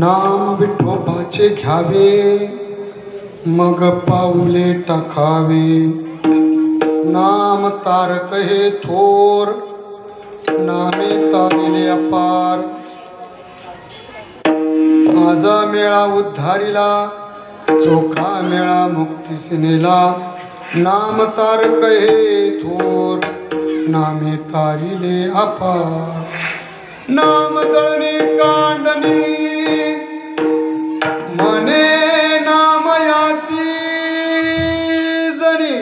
नाम विठोबाचे घ्यावे मग पाऊले टाकावे। नाम तारक हे थोर नामे तारिले अपार। माझा मेळा उद्धारीला चोखा मेळा मुक्तीस नेला। नाम तारक हे थोर नामे तारिले अपार। नाम दळणे कांडणी मने नामयाची जणी।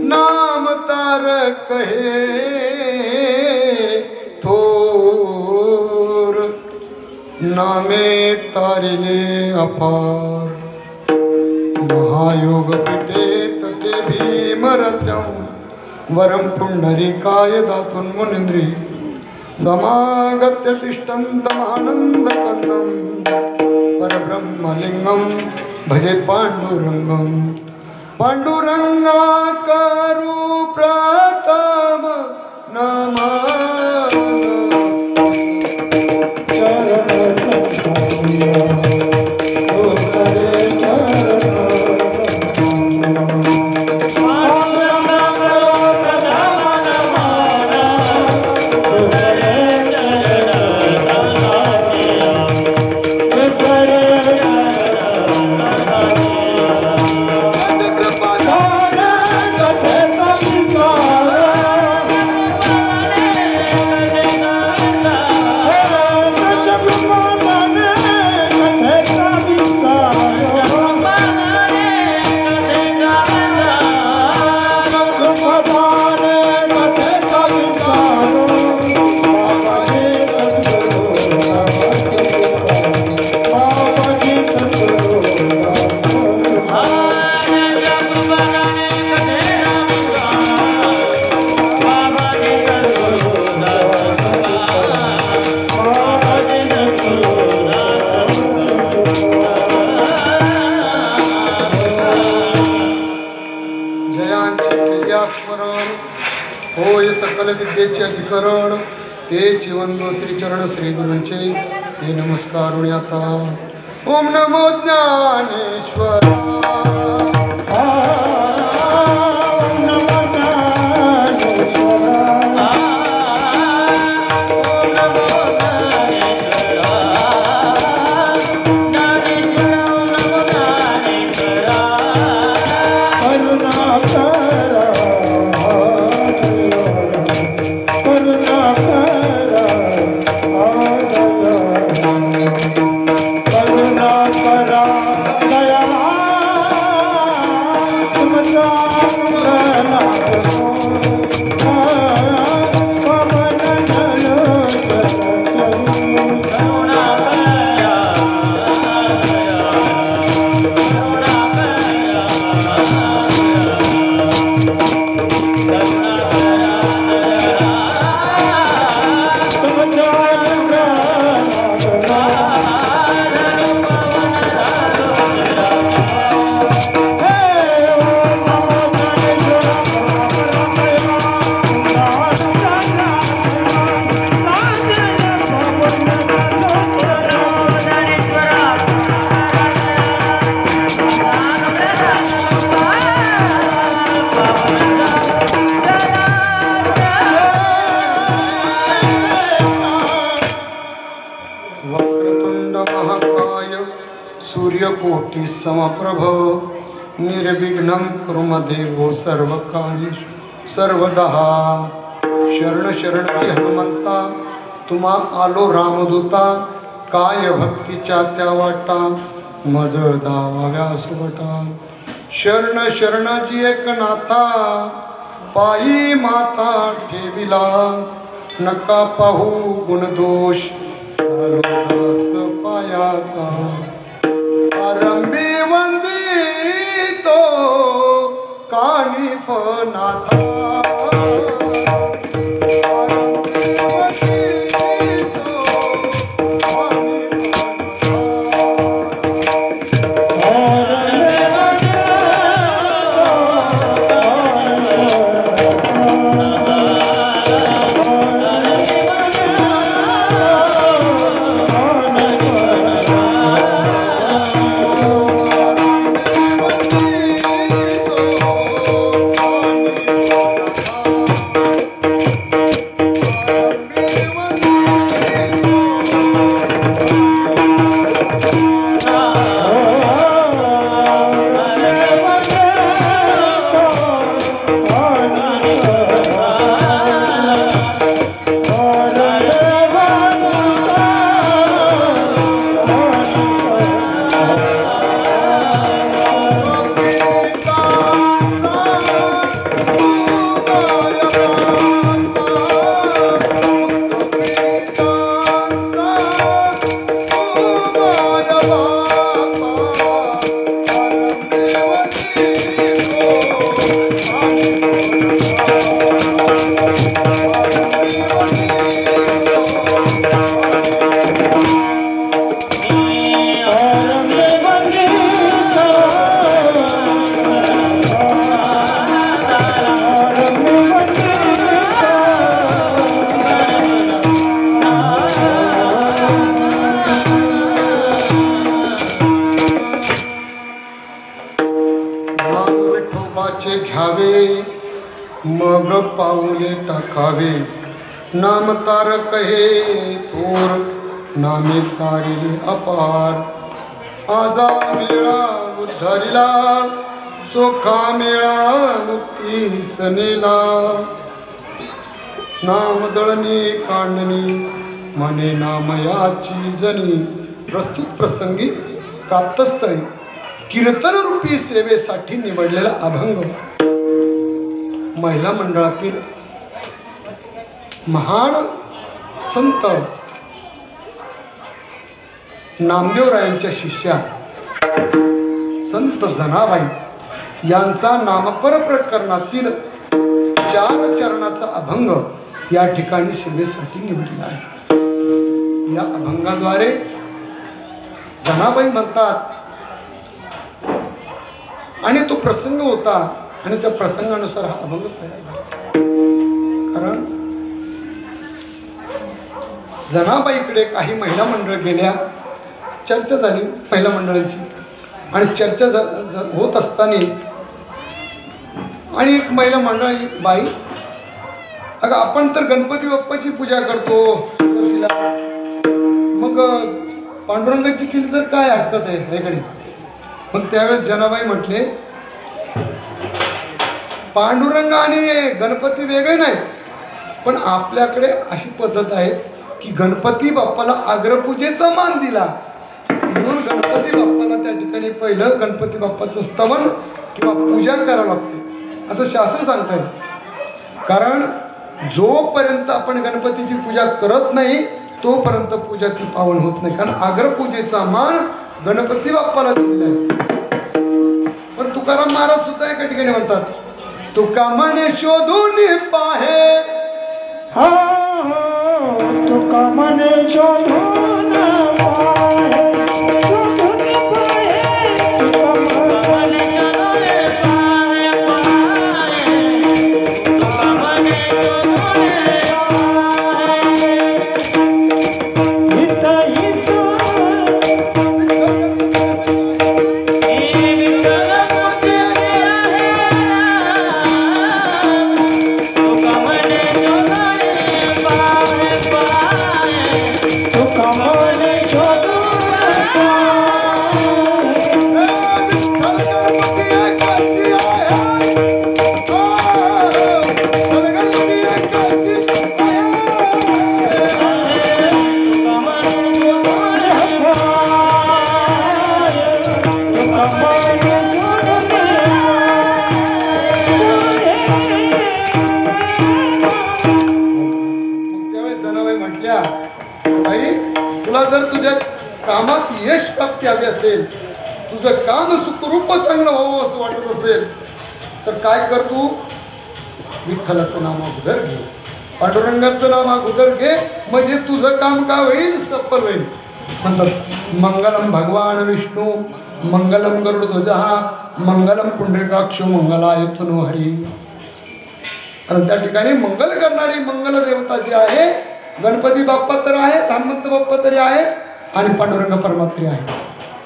नाम तारक हे थोर नामे तारिले अपार। महायोग पिटे तटे भीमरथं वरं पुंडरीकाय दातुं मुनीन्द्री। समागत्य तिष्ठन्तमानन्दकन्दं परब्रह्मलिङ्गं भजे पाण्डुरङ्गं। पाण्डुरङ्गाकरु प्रथम नमः। होय सकल विद्येचे अधिकरण ते जीवंतो श्रीचरण श्री गुरूंचे ते नमस्कार आता। ओम नमो ज्ञानेश्वर। करुणा सूर्यकोटि समप्रभ निर्विघ्नं कुरु देवो सर्वकार्येषु सर्वदा। शरण शरणची हनुमंता तुम्हा आलो रामदूता, काय भक्तीच्या त्या वाटा मज दावाव्या सुबटा। शरण शरणाची एक नाथा पायी माथा ठेविला, नका पाहू गुणदोष झालो दास पायाचा। आरंभी वंदितो कानिफ नाथा, घ्यावे मग पाऊले टाकावे। नाम तारक हे थोर नामे तारिले अपार। आजा मेळा उद्धरिला चोखा मेळा मुक्ती सनेला। नाम दळणी कांडणी मने नामयाची जनी। प्रस्तुत प्रसंगी प्राप्तस्थळी कीर्तन रूपी सेवेसाठी निवडलेला अभंग महिला मंडळातील महान संत नामदेवरायांच्या शिष्या संत जनाबाई यांचा नामपर प्रकरणातील 4 चरणाचा अभंग या ठिकाणी सेवेसाठी निवडला आहे। या अभंगाद्वारे जनाबाई म्हणतात आणि तो प्रसंग होता आणि त्या प्रसंगानुसार हा अभंग तयार झाला। कारण जनाबाईकडे काही महिला मंडळ गेल्या, चर्चा झाली महिला मंडळांची आणि चर्चा होत असताना आणि एक महिला मंडळी बाई, अगं आपण तर गणपती बाप्पाची पूजा करतो, मग पांडुरंगाची केली तर काय हरकत आहे वेगळी। पण त्यावेळेस जनाबाई म्हटले पांडुरंग आणि गणपती वेगळे नाही, पण आपल्याकडे अशी पद्धत आहे की गणपती बाप्पाला अग्रपूजेचा मान दिला म्हणून गणपती बाप्पाला त्या ठिकाणी पहिलं गणपती बाप्पाचं स्तवन किंवा पूजा करावं लागते असं शास्त्र सांगत आहे। कारण जोपर्यंत आपण गणपतीची पूजा करत नाही तोपर्यंत पूजा ती पावन होत नाही, कारण अग्रपूजेचा मान गणपती बाप्पाला दिलेला आहे। पण तुकाराम महाराज सुद्धा एका ठिकाणी म्हणतात, तुका म्हणे शोधून पाहे, तुका म्हणे शोधून पाहे, come on. यश प्राप्ती हवी असेल, तुझं काम सुखरूप चांगलं व्हावं असं वाटत असेल तर काय कर, तू विठ्ठलाचं नाम अगोदर घे, पांडुरंगाचं नाम अगोदर घे, म्हणजे तुझं काम का होईल, सफल होईल. म्हणतात मंगलम भगवान विष्णू मंगलम गरुडध्वजा मंगलम पुंडरीकाक्ष मंगलाय तनू हरी. कारण त्या ठिकाणी मंगल करणारी मंगल देवता जी आहे, गणपती बाप्पा तर आहे, हनुमंत बाप्पा तरी आहे आणि पांडुरंग परमात्री आहे.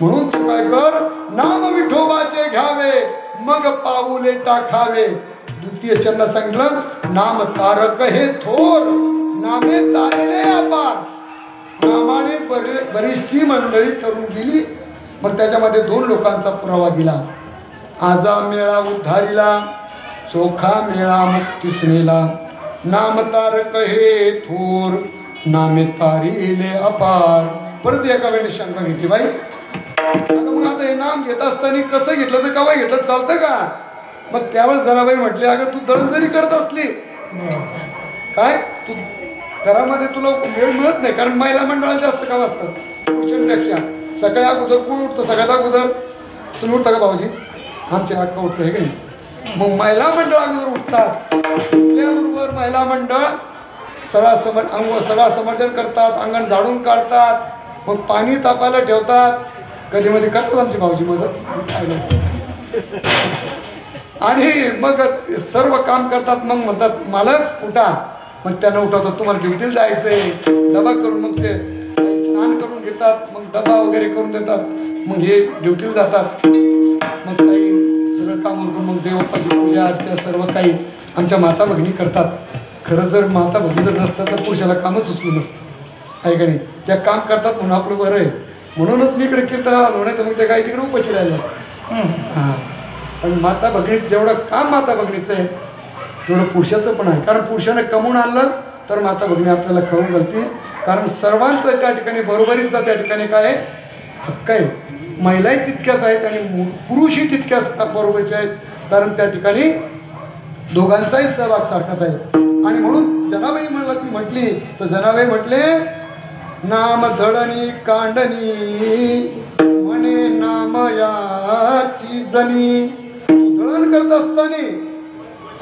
म्हणून तू काय कर, नाम विठोबाचे घ्यावे मग पाऊले टाकावे. द्वितीय चरण सांगितलं, नाम तारक हे थोर, नामे तारिले अपार. नामाने बरीचशी मंडळी तरुण गेली. मग त्याच्यामध्ये 2 लोकांचा पुरावा दिला. आजा मेळा उद्धारीला, चोखा मेळा मुक्तिसनेला. नाम तारक हे थोर, नामे तारिले अपार. परत एका वेळेने शंका घेतली, बाई मग आता हे नाम घेत असताना कसं घेतलं तर कवा घेतलं चालतं का? मग त्यावेळेस जनाबाई म्हटली, अगं तू दळण जरी करत असली काय, तू घरामध्ये तुला वेळ मिळत नाही, कारण महिला मंडळाला जास्त काम असतं पुरुषांपेक्षा. सगळ्या अगोदर कोण उठतं, सगळ्यात अगोदर तुम्ही उठता का भाऊजी? आमच्या अक्का उठतं हे की नाही. मग महिला मंडळ अगोदर उठतात. उठल्याबरोबर महिला मंडळ सडा समर्जन करतात, अंगण झाडून काढतात, मग पाणी तापायला ठेवतात. कधी मध्ये करतात आमची भाऊजी मदत आणि मग सर्व काम करतात. मग म्हणतात मालक उठा, मग त्यांना उठवतात, तुम्हाला ड्युटीला जायचंय. डबा करून मग ते स्नान करून घेतात, मग डबा वगैरे करून देतात, मग हे ड्युटीला जातात. मग काही सगळं काम करून मग देवबाप्पाची पूजा अर्चा सर्व काही आमच्या माता भगिनी करतात. खरं जर माता भगिनी जर नसतात तर पुरुषाला कामच सुचलं नसतं आहे का नाही. त्या काम करतात म्हणून आपलं बरं आहे. म्हणूनच मी इकडे कीर्तन आलो नाही तर मग ते काही तिकडे उपाशी राहिलं. हां, पण माता भगिनीत जेवढं काम माता भगिनीचं आहे तेवढं पुरुषाचं पण आहे. कारण पुरुषाने कमवून आणलं तर माता भगिनी आपल्याला खाऊन घालते. कारण सर्वांचं त्या ठिकाणी बरोबरीचा त्या ठिकाणी काय आहे, हक्क आहे. महिलाही तितक्याच आहेत आणि पुरुषही तितक्याच बरोबरीचे आहेत. कारण त्या ठिकाणी दोघांचाही सहभाग सारखाच आहे. आणि म्हणून जनाबाई म्हणला ती म्हटली तर जनाबाई म्हटले, नाम धडणी कांडणी म्हणे नाम याची जणी. तू दळण करत असताना,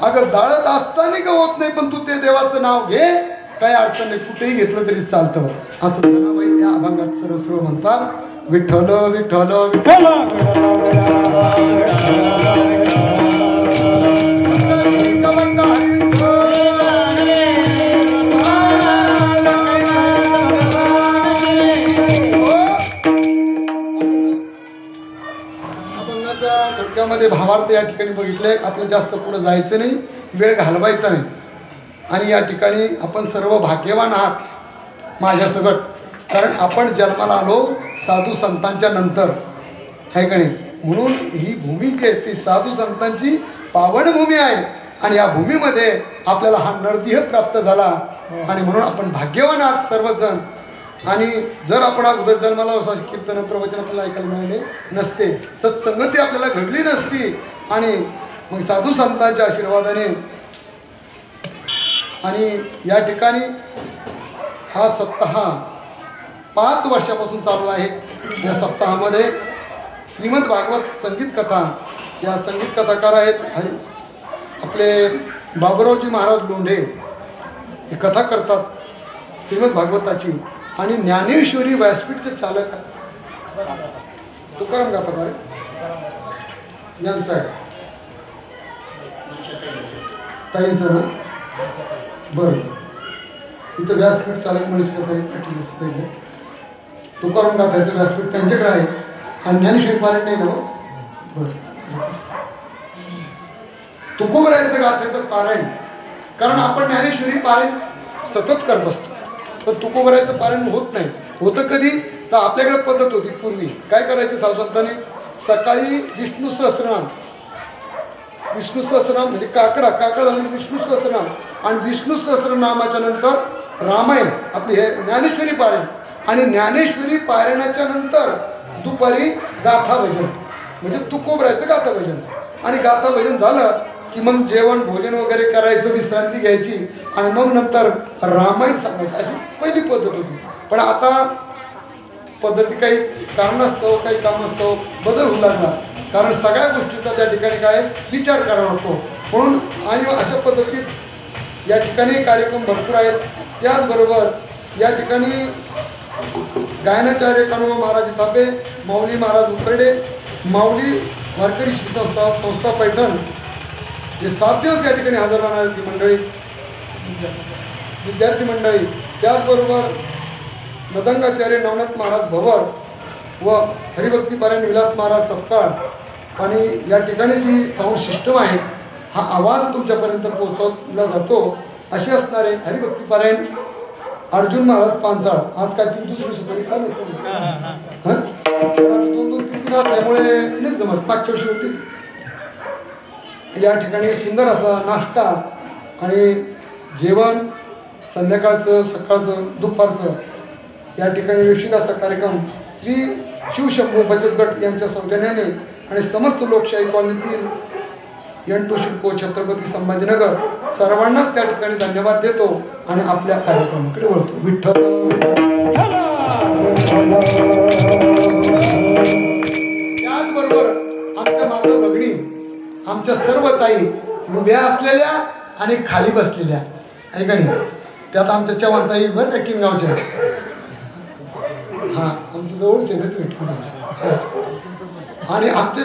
अगं दाळत असताना का होत नाही, पण तू ते देवाचं नाव घे, काही अडचण नाही, कुठेही घेतलं तरी चालतं. असं जनाबाई या अभंगात सरळ म्हणतात, विठ्ठल विठ्ठल विठ्ठल थोडक्यामध्ये भावार्थ या ठिकाणी बघितले. आपलं जास्त पुढे जायचं नाही, वेळ घालवायचा नाही. आणि या ठिकाणी आपण सर्व भाग्यवान आहात माझ्यासकट, कारण आपण जन्माला आलो साधू संतांच्या नंतर आहे का नाही. म्हणून ही भूमी जी आहे ती साधू संतांची पावनभूमी आहे. आणि या भूमीमध्ये आपल्याला हा नरदेह प्राप्त झाला आणि म्हणून आपण भाग्यवान आहात सर्वजण. आणि जर आपण अगोदर जन्माला असं कीर्तन प्रवचन आपल्याला ऐकायला मिळाले नसते, सत्संगती आपल्याला घडली नसती. आणि मग साधू संतांच्या आशीर्वादाने आणि या ठिकाणी हा सप्ताह 5 वर्षापासून चालू आहे. या सप्ताहामध्ये श्रीमद भागवत संगीत कथा, या संगीत कथाकार आहेत आपले बाबुरावजी महाराज लोंढे, ही कथा करतात श्रीमद भागवताची. आणि ज्ञानेश्वरी व्यासपीठचे चालक तुकाराम गाथा रे यांचं आहे ताईंचं ना. बरं, इथं व्यासपीठ चालक म्हणून तुकाराम गाथाचं व्यासपीठ त्यांच्याकडे आहे आणि ज्ञानेश्वरी पारायण नाही ना. बरं, तुकोबरायचं गाथेचं पारायण, कारण आपण ज्ञानेश्वरी पारायण सतत करत असतो, पण तुकोबरायचं पारायण होत नाही. होतं कधी तर आपल्याकडे पद्धत होती पूर्वी. काय करायचे साधुसंतांनी, सकाळी विष्णू सहस्रनाम म्हणजे काकडा झालं विष्णू सहस्रनाम, आणि विष्णू सहस्रनामाच्या नंतर रामायण आपली हे ज्ञानेश्वरी पारायण, आणि ज्ञानेश्वरी पारायणाच्या नंतर दुपारी गाथा भजन म्हणजे तुकोबरायचं गाथा भजन. आणि गाथा भजन झालं की मग जेवण भोजन वगैरे करायचं, विश्रांती घ्यायची, आणि मग नंतर रामायण सांगायचं. अशी पहिली पद्धत होती. पण आता पद्धती काही कारणास्तव काही कामास्तव बदल होऊ लागला, कारण सगळ्या गोष्टीचा त्या ठिकाणी काय विचार करावा लागतो म्हणून. आणि अशा पद्धतीत या ठिकाणी कार्यक्रम भरपूर आहेत. त्याचबरोबर या ठिकाणी गायनाचार्य कान्होबा महाराज तापे, माऊली महाराज उकरडे, माऊली वारकरी शिक्षण संस्था पैठण हे 7 दिवस या ठिकाणी हजर राहणार ती मंडळी, विद्यार्थी मंडळी. त्याचबरोबर मृदंगाचार्य नवनाथ महाराज भवर व हरिभक्तीपारायण विलास महाराज सपकाळ आणि या ठिकाणी जी साऊंड सिस्टम आहे हा आवाज तुमच्यापर्यंत पोहोचवला जातो असे असणारे हरिभक्तीपारायण अर्जुन महाराज पांचाळ. आज काय ती दुसरी सुपारी का नाही 2-2-3 असल्यामुळे नाही जमत, मागच्या वर्षी होती. या ठिकाणी सुंदर असा नाश्ता आणि जेवण संध्याकाळचं सकाळचं दुपारचं या ठिकाणी विशेष असा कार्यक्रम श्री शिवशंभू बचत गट यांच्या सौजन्याने आणि समस्त लोकशाही कॉलनीतील एन2 शिल्को छत्रपती संभाजीनगर सर्वांनाच त्या ठिकाणी धन्यवाद देतो आणि आपल्या कार्यक्रमाकडे वळतो. विठ्ठल. त्याचबरोबर आमच्या माता भगिनी, आमच्या सर्व ताई उभ्या असलेल्या आणि खाली बसलेल्या आहे का नाही, त्यात आमच्या चव्हाण ताई बरं का किनगावच्या, हां आमच्या जवळचे ना. आणि आमचे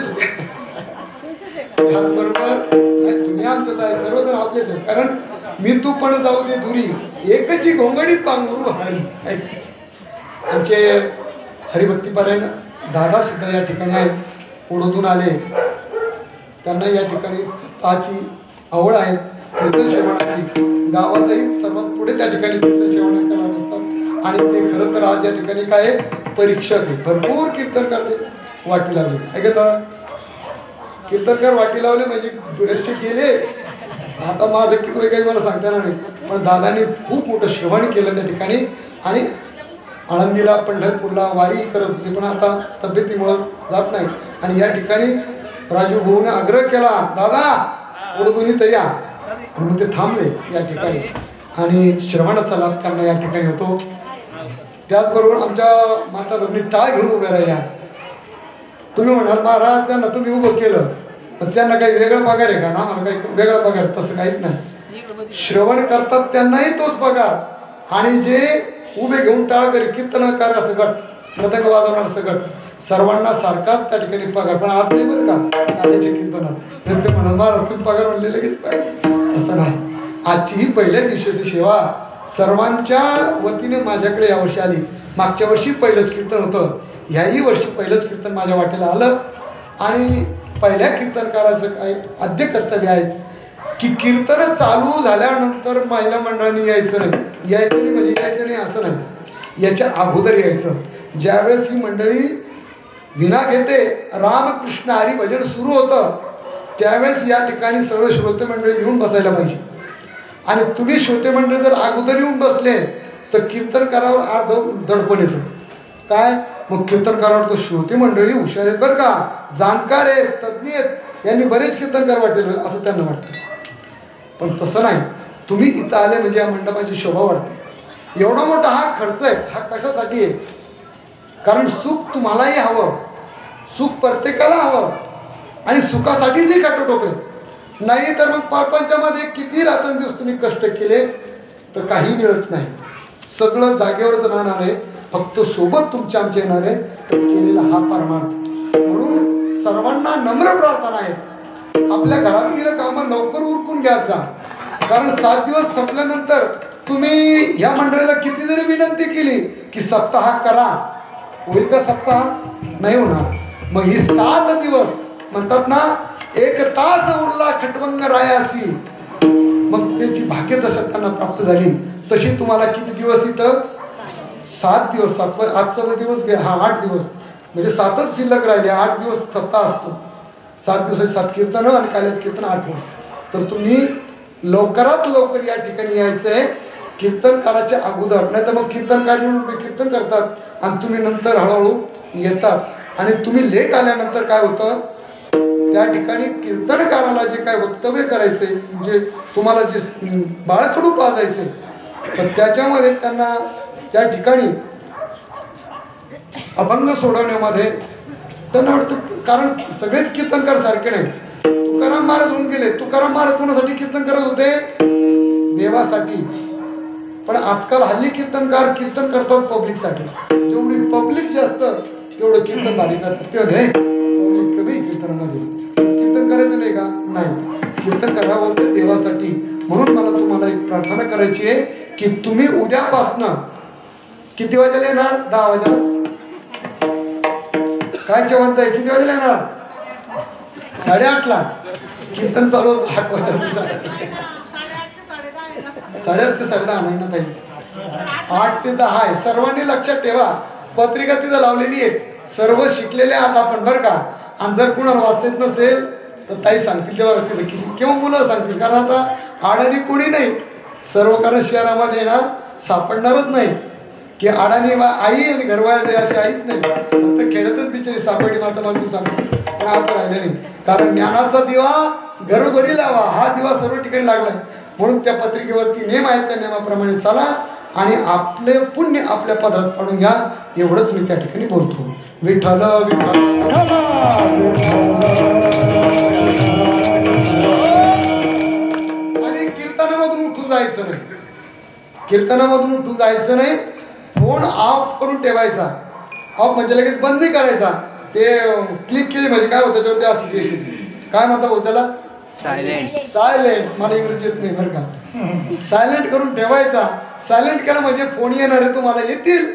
त्याचबरोबर तुम्ही आमचंच आहे, सर्वजण आपलेच आहे, कारण मी तू पण जाऊ दे दुरी एकची घोंगडी पांघरू हरी. आमचे हरिभक्तीपारायण दादा सुद्धा या ठिकाणी आहेत, ओढून आले. त्यांना या ठिकाणी स्वतःची आवड आहे कीर्तन श्रवणाची. गावातही सर्वात पुढे त्या ठिकाणी कीर्तन श्रवण करत असतात आणि ते खरं तर आज या ठिकाणी काय परीक्षक आहे. भरपूर कीर्तन करते वाटी लावले ऐकता, कीर्तनकार वाटी लावले म्हणजे बरेचसे गेले. आता माझं किती काही मला सांगता येणार नाही, पण दादांनी खूप मोठं श्रवण केलं त्या ठिकाणी आणि आळंदीला पंढरपूरला वारी करत होते, पण आता तब्येतीमुळं जात नाही. आणि या ठिकाणी राजू भाऊने आग्रह केला, दादा ओढून तर या, म्हणून ते थांबले या ठिकाणी आणि श्रवणाचा लाभ त्यांना या ठिकाणी होतो. त्याचबरोबर आमच्या माता भगिनी टाळ घेऊन उभ्या राहिल्या. तुम्ही म्हणाल महाराज त्यांना तुम्ही उभं केलं तर त्यांना काही वेगळा पगार आहे का ना, मला काही वेगळा पगार तसं काहीच नाही. श्रवण करतात त्यांनाही तोच पगार आणि जे उभे घेऊन टाळ करी कीर्तनकार असं गट मृदंग वाजवणार असं गट सर्वांना सारखाच त्या ठिकाणी पगार. पण आज नाही बरं का काल्याच्या कीर्तनात तर ते म्हणा महाराज तुम्ही पगार म्हणले लगेच पाहिजे असं नाही. आजची ही पहिल्या दिवशीची सेवा सर्वांच्या वतीने माझ्याकडे यावर्षी आली. मागच्या वर्षी पहिलंच कीर्तन होतं, ह्याही वर्षी पहिलंच कीर्तन माझ्या वाटेला आलं. आणि पहिल्या कीर्तनकाराचं काय आद्य कर्तव्य आहे की कीर्तन चालू झाल्यानंतर महिला मंडळांनी यायचं नाही. यायचं नाही म्हणजे यायचं नाही असं नाही, याच्या अगोदर यायचं. ज्यावेळेस ही मंडळी विना घेते रामकृष्ण हरी भजन सुरू होतं त्यावेळेस या ठिकाणी सर्व श्रोते मंडळी येऊन बसायला पाहिजे. आणि तुम्ही श्रोते मंडळी जर अगोदर येऊन बसले तर कीर्तनकारावर अर्ध दडपण येतं. काय मग कीर्तनकारावर तर श्रोते मंडळी हुशार आहेत बरं का, जाणकार आहेत, तज्ज्ञ आहेत, यांनी बरेच कीर्तनकार वाटेल असं त्यांना वाटतं. पण तसं नाही, तुम्ही इथं आले म्हणजे या मंडपाची शोभा वाढते. एवढा मोठा हा खर्च आहे, हा कशासाठी आहे? कारण सुख तुम्हालाही हवं, सुख प्रत्येकाला हवं आणि सुखासाठीच हे काटोटोप आहे. नाही तर मग परपंचामध्ये किती रात्रंदिवस तुम्ही कष्ट केले तर काही मिळत नाही. सगळं जागेवरच राहणार आहे, फक्त सोबत तुमच्या आमच्या येणार आहे तर केलेला हा परमार्थ. म्हणून सर्वांना नम्र प्रार्थना आहे, आपल्या घरात गेलं कामं लवकर उरकून घ्यायचा. कारण 7 दिवस संपल्यानंतर तुम्ही ह्या मंडळीला किती जरी विनंती केली की सप्ताह करा, होईल का सप्ताह? नाही होणार. मग ही 7 दिवस म्हणतात ना, 1 तास उरला खटवंग रायासी, मग त्याची भाग्यदशा त्यांना प्राप्त झाली. तशी तुम्हाला किती दिवस इथं? 7 दिवस. 7 आजचा दिवस घ्या, हा 8 दिवस म्हणजे 7च शिल्लक राहिले. 8 दिवस सप्ताह असतो. 7 दिवसाची 7 कीर्तनं आणि काल्याचं कीर्तन 8. तर तुम्ही लवकरात लवकर या ठिकाणी यायचं आहे कीर्तनकाराच्या अगोदर. नाही तर मग कीर्तनकार येऊन कीर्तन करतात आणि तुम्ही नंतर हळूहळू येतात. आणि तुम्ही लेट आल्यानंतर काय होतं, त्या ठिकाणी कीर्तनकाराला जे काय वक्तव्य करायचे म्हणजे तुम्हाला जे बाळकडू पाजायचे तर त्याच्यामध्ये त्यांना त्या ठिकाणी अभंग सोडवण्यामध्ये त्यांना वाटतं, कारण सगळेच कीर्तनकार सारखे नाही. तुकाराम महाराज होऊन गेले. तुकाराम महाराज कोणासाठी कीर्तन करत होते? देवासाठी. पण आजकाल हल्ली कीर्तनकार कीर्तन करतात पब्लिकसाठी. जेवढी पब्लिक जास्त तेवढं कीर्तन भारी करतात. ते होते पब्लिक कमी कीर्तनामध्ये. कीर्तन करायचं नाही का? नाही, कीर्तन करावं बोलते देवासाठी. म्हणून मला तुम्हाला एक प्रार्थना करायची आहे की तुम्ही उद्यापासनं किती वाजेला येणार? 10 वाजेला. काय जेवण आहे? किती वाजेला येणार? 8:30ला. कीर्तन चालू होतं 8 वाजेला. 8:30 ते 10:30 नाही ना काही. 8 ते 10 आहे. सर्वांनी लक्षात ठेवा. पत्रिका तिथं लावलेली आहे. सर्व शिकलेले आहात आपण बरं का. आणि जर कुणाला वाचता येत नसेल तर ताई सांगतील तेव्हा तिथं किती किंवा मुलं सांगतील. कारण आता आडाणी कोणी नाही. सर्व कारण शहरामध्ये ना सापडणारच नाही की अडाणी आई आणि घरवाया अशी आईच नाही. फक्त खेड्यातच बिचारी सापडली माता मागणी सांगते. पण आता राहिले नाही. कारण ज्ञानाचा दिवा घरोघरी लावा. हा दिवा सर्व ठिकाणी लागलाय. म्हणून त्या पत्रिकेवरती नेम आहेत. त्या नियमाप्रमाणे चाला आणि आपले पुण्य आपल्या पदरात पाडून घ्या. एवढंच मी त्या ठिकाणी बोलतो. विठ्ठल विठ्ठल. आणि कीर्तनामधून उठून जायचं नाही. कीर्तनामधून उठून जायचं नाही. फोन ऑफ करून ठेवायचा. ऑफ म्हणजे लगेच बंद नाही करायचा. ते क्लिक केली म्हणजे काय होतं त्याच्यावरती असं काय म्हणता भाऊ त्याला? सायलेंट. सायलेंट. मला इंग्रजी येत नाही बरं का. सायलेंट करून ठेवायचा. सायलेंट केला म्हणजे फोन येणार आहे तुम्हाला येतील.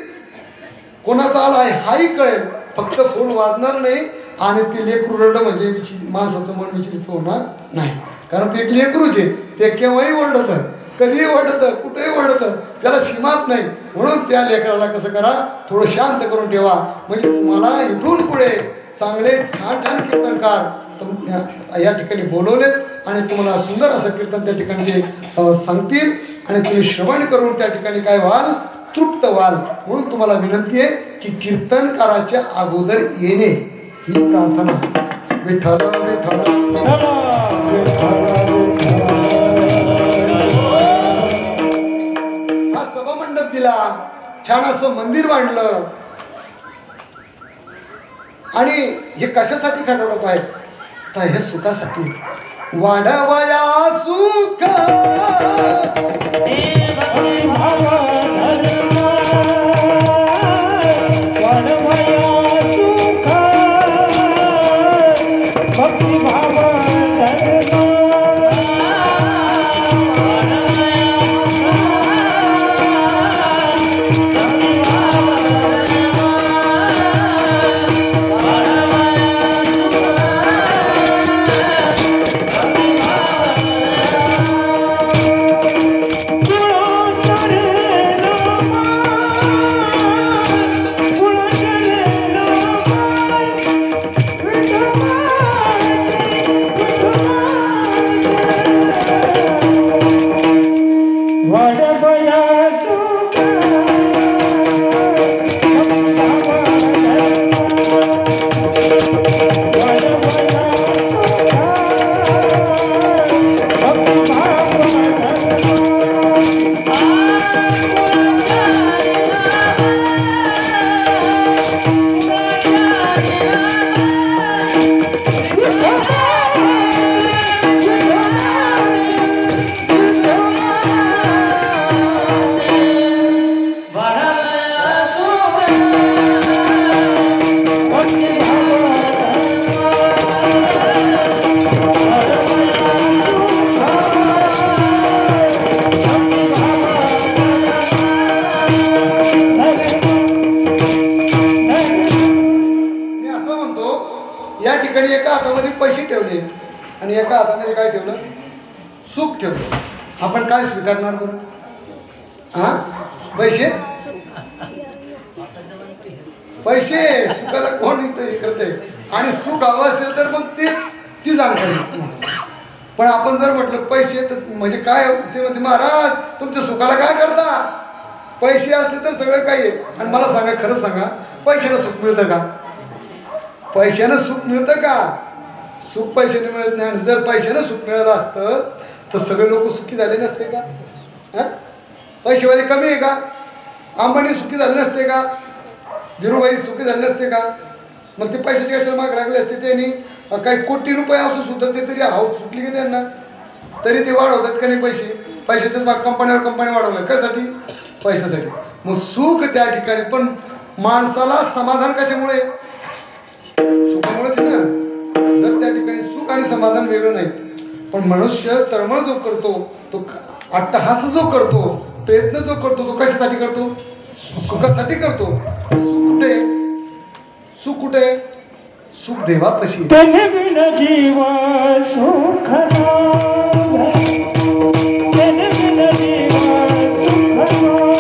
कोणाचा आला आहे हाही कळेल. फक्त फोन वाजणार नाही. आणि ते लेकरू रडं म्हणजे माणसाचं मन विचलित होणार नाही. कारण ते एक लेकरूच आहे. ते केव्हाही ओरडतं, कधीही ओरडतं, कुठेही ओरडतं. त्याला सीमाच नाही. म्हणून त्या लेकराला कसं करा, थोडं शांत करून ठेवा. म्हणजे तुम्हाला इथून पुढे चांगले छान छान कीर्तनकार या ठिकाणी बोलवलेत आणि तुम्हाला सुंदर असं कीर्तन त्या ठिकाणी ते सांगतील आणि तुम्ही श्रवण करून त्या ठिकाणी काय व्हाल? तृप्त व्हाल. म्हणून तुम्हाला विनंती आहे की कीर्तनकाराच्या अगोदर येणे ही प्रार्थना. विठ्ठल विठ्ठल. हा सभामंडप दिला, छान असं मंदिर बांधलं. आणि हे कशासाठी खटाटोप आहे? तर हे सुखासाठी. वाढवया सुख या ठिकाणी एका हातामध्ये पैसे ठेवले आणि एका हातामध्ये काय ठेवलं? सुख ठेवलं. आपण काय स्वीकारणार बरं? हा, पैसे. पैसे सुखाला कोण हे करते आणि सुख हवं असेल तर मग ती जाणकारी. पण आपण जर म्हटलं पैसे तर म्हणजे काय ते म्हणते महाराज तुमच्या सुखाला काय करता? पैसे असले तर सगळं काही आहे. आणि मला सांगा, खरं सांगा, पैशानं सुख मिळतं का? पैशानं सुख मिळतं का? सुख पैशाने मिळत नाही. आणि जर पैशानं सुख मिळालं असतं तर सगळे लोक सुखी झाले नसते का? पैसेवाले कमी आहे का? अंबानी सुखी झाले नसते का? धीरूभाई सुखी झाले नसते का? मग ते पैशाचे कशाला माग लागले असते त्यांनी? काही कोटी रुपये असून सुद्धा ते तरी हाऊस सुटली की त्यांना, तरी ते वाढवतात का नाही पैसे? पैशाच्याच माग कंपनीवर कंपनी वाढवलं कशासाठी? पैशासाठी. मग सुख त्या ठिकाणी, पण माणसाला समाधान कशामुळे? सुखामुळेच ना. जर त्या ठिकाणी सुख आणि समाधान वेगळं नाही, पण मनुष्य तळमळ जो करतो, तो अट्टहास जो करतो, प्रयत्न जो करतो, तो कशासाठी करतो? सुखासाठी करतो. सुख कुठे? सुख कुठे? सुख देवापाशी. तेने बिन जीव सुख नाम, तेने बिन जीव सुख नाम.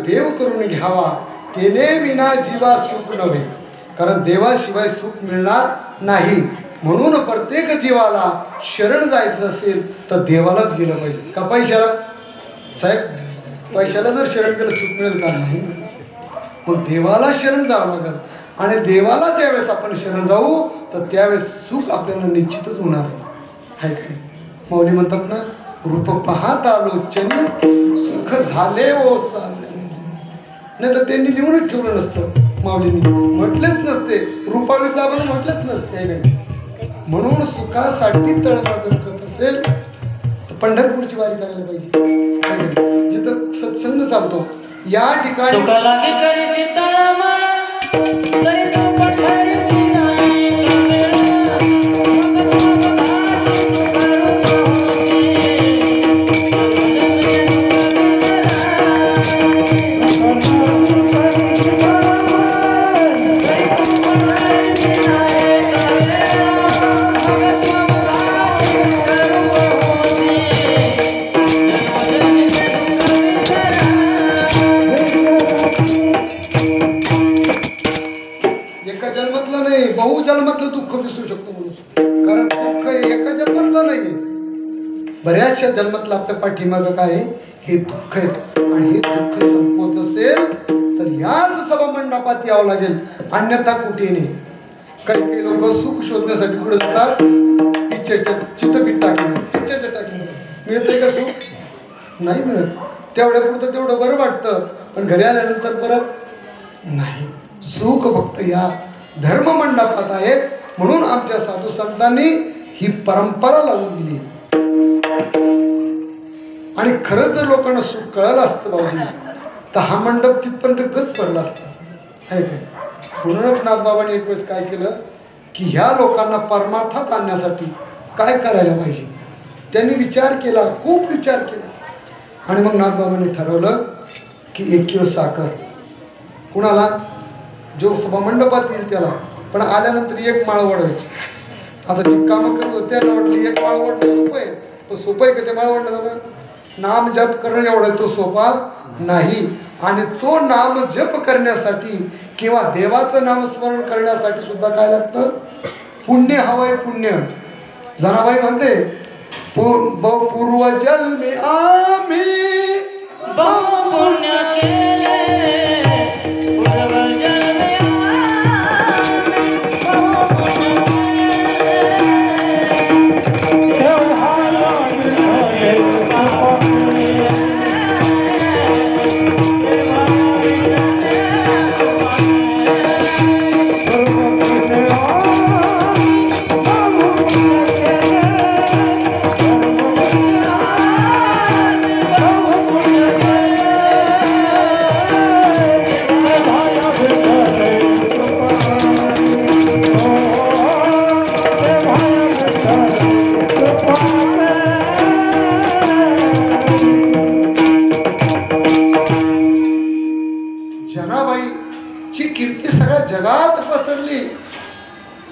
देव करून घ्यावा, तेने विना जीवा सुख नव्हे. कारण देवाशिवाय सुख मिळणार नाही. म्हणून प्रत्येक जीवाला शरण जायचं असेल तर देवालाच गेलं पाहिजे. का पैशाला? साहेब, पैशाला जर शरण केलं सुख मिळेल का? नाही. मग देवाला शरण जावं लागेल. आणि देवाला ज्यावेळेस आपण शरण जाऊ तर त्यावेळेस सुख आपल्याला निश्चितच होणार आहे. काय मौली म्हणतात ना, रूप पाहत आलोचन सुख झाले ओ साजन. नाही तर त्यांनी लिहूनच ठेवलं नसतं, माऊलींनी म्हटलेच नसते, रूपावीचा आपण म्हटलेच नसते. म्हणून सुखासाठी तळमळ जर करत असेल तर पंढरपूरची वारी करायला पाहिजे, जिथं सत्संग चालतो. या ठिकाणी बहुजन्मातलं दुःख विसरू शकतो म्हणून. कारण दुःख एका जन्मातलं नाही, बऱ्याचशा जन्मातलं आपल्या पाठीमागं काय आहे? हे दुःख आहे. आणि हे दुःख संपवत असेल तर याच सभामंडपात यावं लागेल, अन्यथा कुठे नाही. काही काही लोक सुख शोधण्यासाठी पुढे जातात, पिक्चरच्या चित्रपीठ टाकीमध्ये, पिक्चरच्या टाकीमध्ये. मिळतंय का सुख? नाही मिळत. तेवढ्यापुरतं तेवढं बरं वाटतं, पण घरी आल्यानंतर परत नाही. सुख फक्त या धर्ममंडपात आहेत. म्हणून आमच्या साधू संतांनी ही परंपरा लावून दिली. आणि खरंच जर लोकांना सुख कळलं असतं भाऊजी तर हा मंडप तिथपर्यंत गच पडला असता, आहे काय? म्हणूनच नाथबाबांनी एक वेळेस काय केलं की ह्या लोकांना परमार्थात आणण्यासाठी काय करायला पाहिजे त्यांनी विचार केला, खूप विचार केला. आणि मग नाथबाबांनी ठरवलं की 1 किलो साखर कुणाला? जो सभामंडपात येईल त्याला, पण आल्यानंतर 1 माळ ओढवायची. आता जी कामं करत होते त्यांना वाटली 1 माळ ओढणं सोपं आहे, तो सोपं आहे का ते माळ ओढणं? झालं नाम जप करणं एवढं तो सोपा नाही. आणि तो नाम जप करण्यासाठी किंवा देवाचं नामस्मरण करण्यासाठी सुद्धा काय लागतं? पुण्य हवंय. पुण्य. जनाबाई म्हणते पूर्वजन्मी आम्ही पुण्य केले,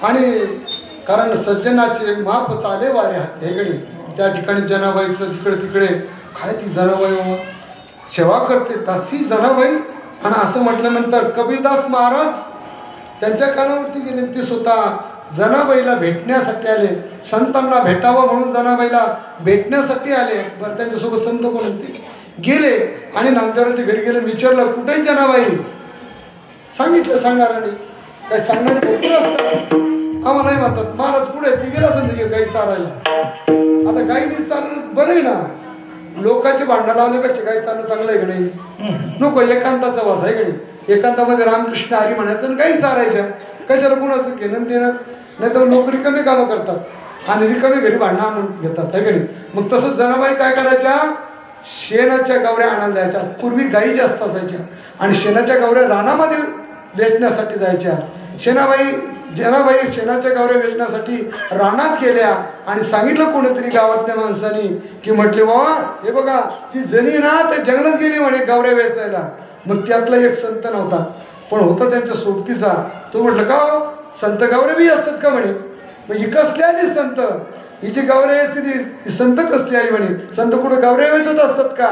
आणि कारण सज्जनाचे माप चाले वारे हात हेगडी, त्या ठिकाणी जनाबाईचं जिकडे तिकडे काय ती जनाबाई बाबा सेवा करते तशी जनाबाई. आणि असं म्हटल्यानंतर कबीरदास महाराज त्यांच्या कानावरती गेले. ते स्वतः जनाबाईला भेटण्यासाठी आले, संतांना भेटावं म्हणून जनाबाईला भेटण्यासाठी आले. बरं त्यांच्यासोबत संत पण होते. गेले आणि नामदेवरांच्या घरी गेले. विचारलं कुठे जनाबाई? सांगितलं सांगणाराने. काय सांगणारे भरपूर असतात, आम्हालाही म्हणतात महाराज पुढे ती गेला समजा गाई चारायला. आता गाईने चालणं बरं आहे ना, लोकांचे भांडणं लावण्यापेक्षा गाई चालणं चांगलं आहे का नाही? नको, एकांताचा वास आहे का नाही? एकांतामध्ये रामकृष्ण हरी म्हणायचं आणि गाई चारायच्या. कशाला कुणाचं घेणं देणं? नाही तर लोक रिकामे कामं करतात आणि रिकामे घरी भांडणं आणून घेतात आहे का नाही? मग तसंच जनाबाई काय करायच्या, शेणाच्या गवऱ्या आणायला जायच्या. पूर्वी गाई जास्त असायच्या आणि शेणाच्या गवऱ्या रानामध्ये वेचण्यासाठी जायच्या. जनाबाई शेणाच्या गवऱ्या वेचण्यासाठी रानात गेल्या आणि सांगितलं कोणीतरी गावातल्या माणसानी की म्हटले बाबा हे बघा ती जणी ना ते जंगलात गेली म्हणे गवऱ्या वेचायला. मग त्यातला एक संत नव्हता पण होता त्यांच्या सोबतीचा. तो म्हटलं का हो, संत गवरे बी असतात का म्हणे? मग ही कसली आली संत, हिची गवरे असते ती संत कसली आली म्हणे? संत कुठं गवरे वेचत असतात का?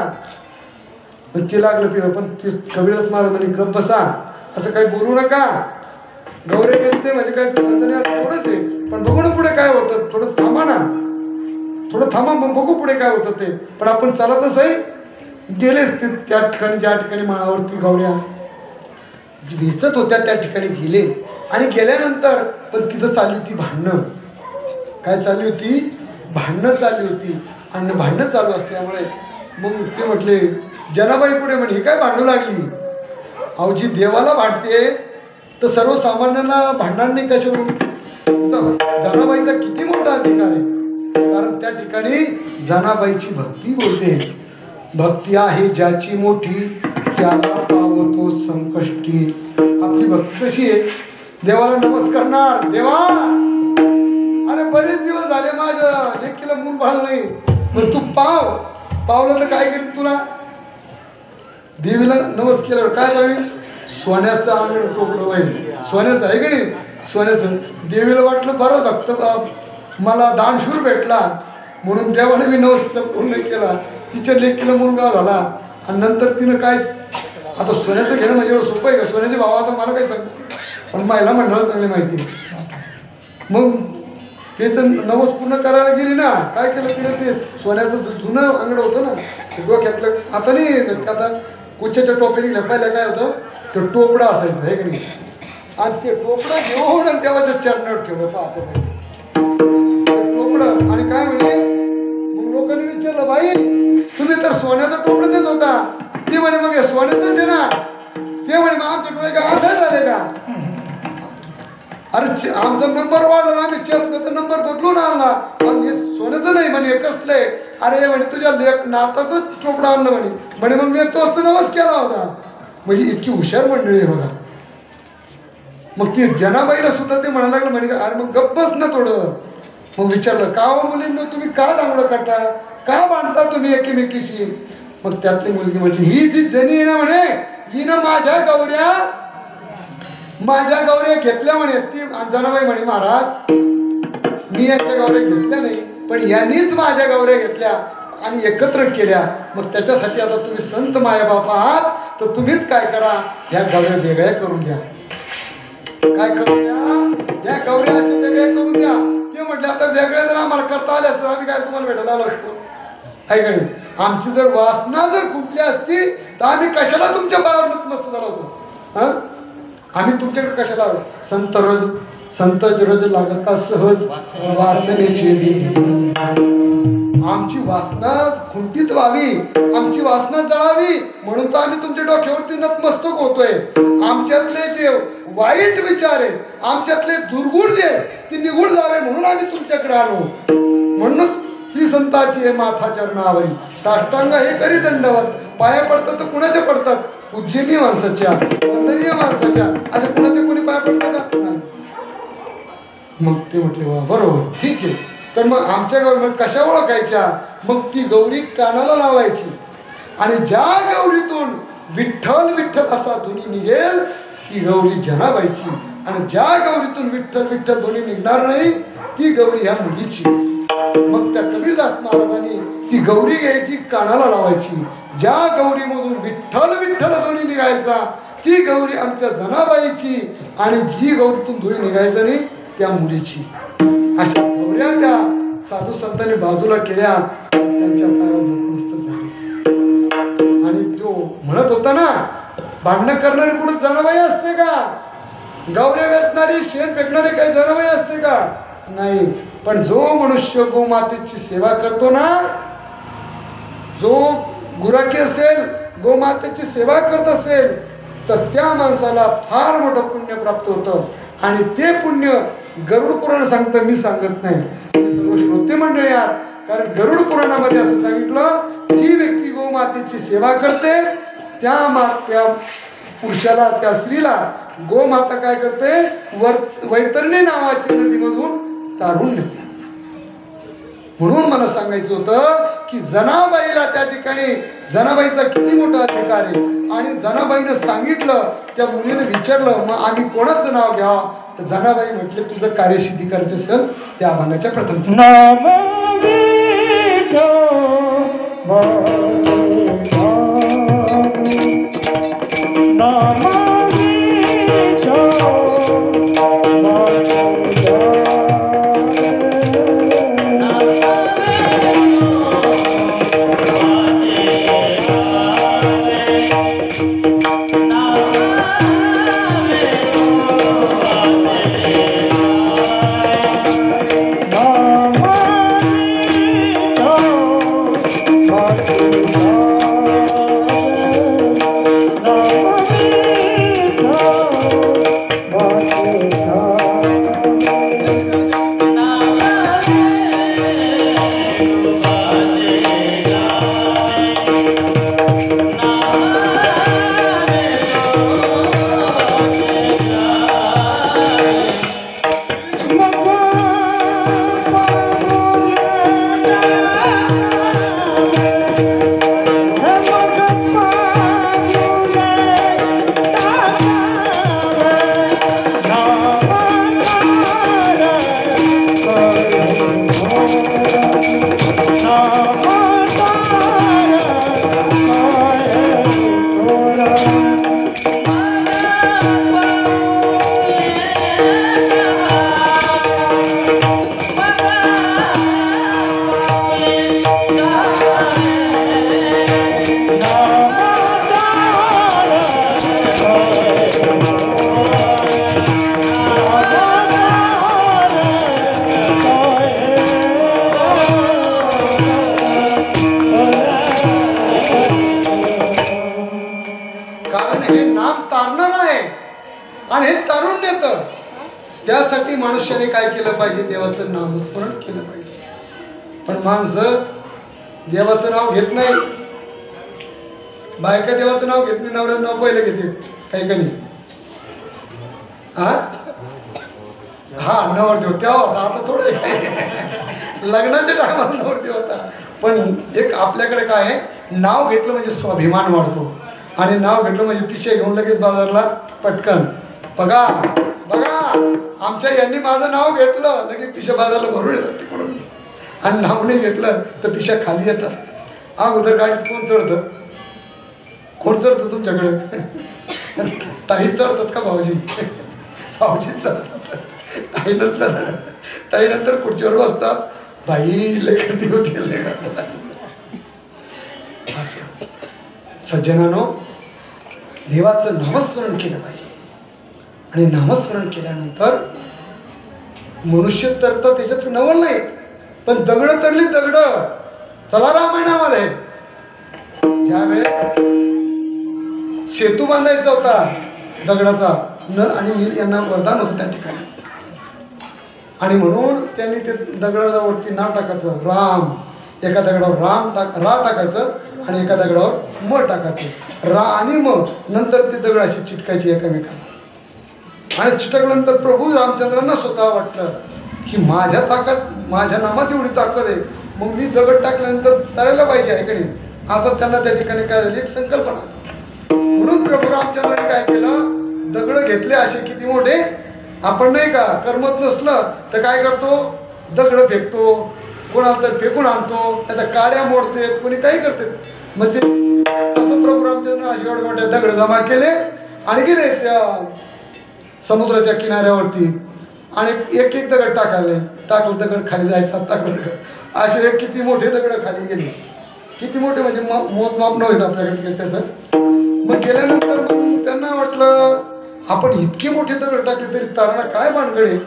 मग ती लागलं तिला. पण ती कबीरदास महाराज म्हणे गप्प बसा, असं काही बोलू नका. गौरे वेचते म्हणजे काय ते संत नाही असं थोडंच आहे. पण बघू ना पुढे काय होतं, थोडं थांबा ना, थोडं थांबा मग बघू पुढे काय होतं ते. पण आपण चालतच आहे. गेलेच ते त्या ठिकाणी ज्या ठिकाणी माळावरती गौऱ्या वेचत होत्या त्या ठिकाणी गेले. आणि गेल्यानंतर पण तिथं चालली होती भांडणं. काय चालली होती? भांडणं चालली होती. आणि भांडणं चालू असल्यामुळे मग ते म्हटले जनाबाई पुढे म्हणे ही काय भांडू लागली? अहो जी देवाला भांडते तर सर्वसामान्यांना भांडणार नाही कशावरून? जनाबाईचा किती मोठा अधिकार आहे, कारण त्या ठिकाणी जनाबाईची भक्ती बोलते. भक्ती आहे ज्याची मोठी त्याला पावतो संकष्टी. आपली भक्ती कशी आहे? देवाला नमस्कारणार, देवा अरे बरेच दिवस झाले माझ्या लेकीला मूल बाळ नाही, पण तू पावलं तर काय करेल तुला? देवीला नमस्कार केल्यावर काय होईल? सोन्याचं आणि टोपडं होईल. सोन्याचं आहे की नाही? सोन्याचं. देवीला वाटलं बरं भक्त मला दानशूर भेटला म्हणून देवाने मी नवस पूर्ण केला. तिच्या लेकीला मुलगा झाला आणि नंतर तिनं काय आता सोन्याचं घेणं म्हणजे एवढं सोपं आहे का? सोन्याचे भाव आता मला काय सांगतो, पण महिला मंडळाला चांगली माहिती. मग ते तर नवस पूर्ण करायला गेली ना, काय केलं तिने? ते सोन्याचं जुनं अंगड होतं ना डोक्यातलं, आता नाही आता कुच्याच्या टोपीने लपायला काय होतं ते टोपडं असायचं आहे की नाही? आणि ते टोपडं घेऊन आणि देवाच्या चरणावर ठेवलं. पाहते टोपडं आणि काय म्हणे? मग लोकांनी विचारलं बाई तुम्ही तर सोन्याचं टोपडं देत होता. ती म्हणे मग हे सोन्याचंच आहे ना. ते म्हणे मग आमचे डोळे का आधार झाले का? अरे आमचा नंबर वाढला, आम्ही चेसचा नंबर बदलून आणला आणि हे सोन्याचं नाही म्हणे, हे कसलंय? अरे म्हणे तुझ्या नाताच टोपडा आणलं म्हणे. मग मी तोच नवस केला होता. म्हणजे इतकी हुशार मंडळी आहे बघा. मग ती जनाबाईला सुद्धा ते म्हणायला लागलं म्हणे अरे मग गप्पच ना थोडं. मग विचारलं का हो मुलींना तुम्ही का दांगडं करता, का बांधता तुम्ही एकीमेकीशी? मग त्यातली मुलगी म्हटली ही जी जणी आहे ना म्हणे हिनं माझ्या गौऱ्या घेतल्या म्हणे. ती जनाबाई म्हणे महाराज मी यांच्या गौऱ्या घेतल्या नाही, पण यांनीच माझ्या गौऱ्या घेतल्या आणि एकत्र केल्या. मग त्याच्यासाठी आता तुम्ही संत मायबाप आहात तर तुम्हीच काय करा, ह्या गौऱ्या वेगळ्या करून द्या. काय करून द्या? या गौऱ्या अशा वेगळ्या करून द्या. ते म्हटले आता वेगळ्या जर आम्हाला करता आल्या तर आम्ही काय तुम्हाला भेटायला आलो असतो आहे का नाही? आमची जर वासना जर फुटली असती तर आम्ही कशाला तुमच्या पायावर नतमस्त झालो होतो? हां, आम्ही तुमच्याकडे कशाला आलो? संत रज लागता सहज वासनेचे बीज. आमची वासना खुंटीत व्हावी, आमची वासना जळावी म्हणून तर आम्ही तुमच्या डोक्यावरती नतमस्तक होतोय. आमच्यातले जे वाईट विचार आहेत, आमच्यातले दुर्गुण जे ते निघून जावे म्हणून आम्ही तुमच्याकडे आलो. म्हणूनच श्री संताची माथा चरणावरी साष्टांग हे करी दंडवत. पाया पडतात तर कुणाच्या पडतात? पूजनीय माणसाच्या, वंदनीय माणसाच्या. अशा कुणाच्या कोणी पाया पडतात का? मग ते म्हटले वा बरोबर ठीक आहे. तर मग आमच्या गौरी कशा ओळखायच्या? मग ती गौरी कानाला लावायची आणि ज्या गौरीतून विठ्ठल विठ्ठल असा धुनी निघेल ती गौरी जनाबाईची. आणि ज्या गौरीतून विठ्ठल विठ्ठल दोन्ही निघणार नाही ती गौरी ह्या मुलीची. मग त्या कबीरदास महाराजांनी ती गौरी घ्यायची, कानाला लावायची. ज्या गौरीमधून विठ्ठल विठ्ठल दोन्ही निघायचा ती गौरी आमच्या जनाबाईची, आणि जी गौरीतून दोन्ही निघायचं नाही त्या मुलीची. अशा गौऱ्या त्या साधू संतांनी बाजूला केल्या, त्यांच्या पायावर नतमस्तक झाले. आणि तो म्हणत होता ना, भांडणं करणारी कुठे जनाबाई असते का? गौऱ्या वेचणारी शेण फेकणारी काही जनाबाई असते का? नाही. पण जो मनुष्य गोमातेची सेवा करतो ना, जो गुराखी असेल, गोमातेची सेवा करत असेल, तर त्या माणसाला फार मोठं पुण्य प्राप्त होतं. आणि ते पुण्य गरुड पुराण सांगतं, मी सांगत नाही. सर्व श्रोते मंडळी आहात, कारण गरुड पुराणामध्ये असं सांगितलं, जी व्यक्ती गोमातेची सेवा करते त्या पुरुषाला, त्या स्त्रीला गोमाता काय करते, वैतरणी नावाच्या नदीमधून तारून नेते. म्हणून मला सांगायचं होतं की जनाबाईला त्या ठिकाणी, जनाबाईचा किती मोठा अधिकार आहे. आणि जनाबाईनं सांगितलं, त्या मुलीने विचारलं, मग आम्ही कोणाचं नाव घ्यावं? तर जनाबाई म्हटले, तुझं कार्यसिद्धी करायचं असेल त्या अभंगाच्या प्रथम त्यासाठी मनुष्याने काय केलं पाहिजे, देवाचं नामस्मरण केलं पाहिजे. पण माणसं देवाचं नाव घेत नाही. बायका देवाचं नाव घेत नाही, नवऱ्याचं नाव पहिलं घेते काही काही. हा नवरदेव तेव्हा होता, आता थोडं लग्नाच्या टायमाला नवरदेव होता. पण एक आपल्याकडे काय आहे, नाव घेतलं म्हणजे स्वाभिमान वाढतो. आणि नाव घेतलं म्हणजे पिशे घेऊन लगेच बाजारला पटकन, बघा बघा आमच्या यांनी माझं नाव घेतलं, लगेच पिशा बाजारला भरून येतात तिकडून. आणि नाव नाही घेतलं तर पिशा खाली येतात. अगोदर गाडीत कोण चढतं? कोण चढतं तुमच्याकडे? ताई चढतात का भाऊजी? भाऊजी चढतात. ताईनंतर खुर्चीवर बसतात. बाई लय गर्दी होती लय असं. सज्जनानो, देवाचं नामस्मरण केलं पाहिजे. आणि नामस्मरण केल्यानंतर मनुष्य तरतं त्याच्यात नवल नाही, पण दगड तरली दगड. चला रामायणामध्ये ज्यावेळेस सेतू बांधायचा होता दगडाचा, नळ आणि नील यांना वरदान होतं त्या ठिकाणी. आणि म्हणून त्यांनी ते दगडावरती नाव टाकायचं राम, एका दगडावर रा टाकायचं आणि एका दगडावर म टाकायचं. रा आणि म, नंतर ते दगड अशी चिटकायची एकमेकांना. आणि चिटकल्यानंतर प्रभू रामचंद्रांना स्वतः वाटलं की माझ्या नामात एवढी ताकद आहे, मग मी दगड टाकल्यानंतर तरायला पाहिजे आहे की नाही, असं त्यांना त्या ठिकाणी काय झाली, एक संकल्पना. म्हणून प्रभू रामचंद्रांनी काय केलं, दगड घेतले असे किती मोठे आपण नाही का करमत नसलं तर काय करतो, दगड फेकतो, कोणाला तर फेकून आणतो, त्याच्या काड्या मोडते, कोणी काही करते. मग ते तसं प्रभू रामचंद्र अशी गोडगोड्या दगड जमा केले आणि गेले त्या समुद्राच्या किनाऱ्यावरती आणि एक एक दगड टाकलं दगड खाली जायचा, टाकलं दगड असे किती मोठे दगड खाली गेले, किती मोठे म्हणजे मोजमाप नव्हते आपल्याकडे त्याचं. मग गेल्यानंतर मग त्यांना वाटलं आपण इतके मोठे दगड टाकले तरी तारणा काय भानगडे.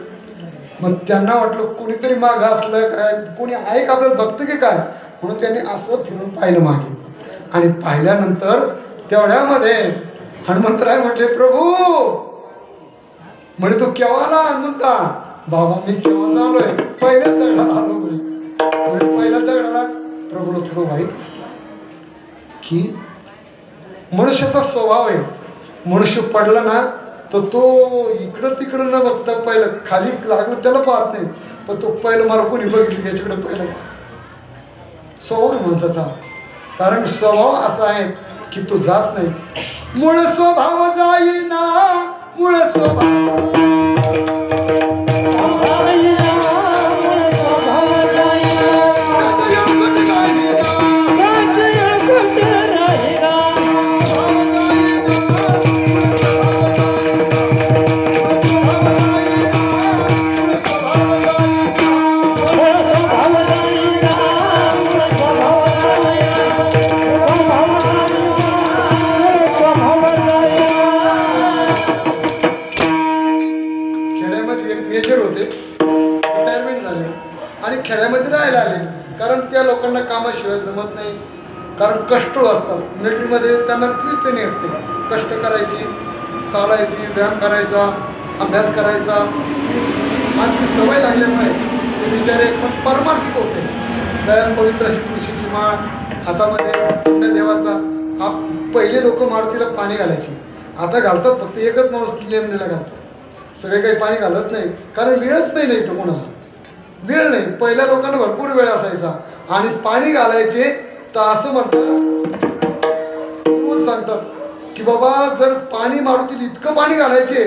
मग त्यांना वाटलं कोणीतरी मागं असलं काय, कोणी आहे का आपल्याला बघतं की काय, म्हणून त्यांनी असं फिरून पाहिलं मागे आणि पाहिल्यानंतर तेवढ्यामध्ये हनुमंतराय म्हटले प्रभू. म्हणे तू केव्हा आला हनुमंता. बाबा मी केव्हाच आलोय, पहिल्या दगडाला आलो म्हणे. पहिल्या दगडाला प्रभूला थोडं वाईट की मनुष्याचा स्वभाव आहे, मनुष्य पडला ना तर तो इकडं तिकडं न बघता पहिलं खाली लागलं त्याला पाहत नाही, पण तो पहिलं मला कोणी बघितलं याच्याकडे पहिलं स्वभाव आहे माणसाचा. कारण स्वभाव असा आहे की तो जात नाही. मूळ स्वभाव जाईना, मूळ स्वभाव खेड्यामध्ये राहायला आले. कारण त्या लोकांना कामाशिवाय जमत नाही, कारण कष्ट असतात. मिलिटरीमध्ये त्यांना ती ट्रेनिंग असते, कष्ट करायची, चालायची, व्यायाम करायचा, अभ्यास करायचा आणि ती सवय लागल्यामुळे ते बिचारे पण परमार्थिक होते. गळ्यात पवित्र अशी तुळशीची माळ, हातामध्ये देवाचा. पहिले लोक मारुतीला पाणी घालायचे, आता घालतात फक्त एकच माणूस लेमणीला घालतो, सगळे काही पाणी घालत नाही. कारण वेळच नाही तो कोणाला, वेळ नाही. पहिल्या लोकांना भरपूर वेळ असायचा आणि पाणी घालायचे तर असं म्हणतात, सांगतात की बाबा जर पाणी मारुतीला इतकं पाणी घालायचे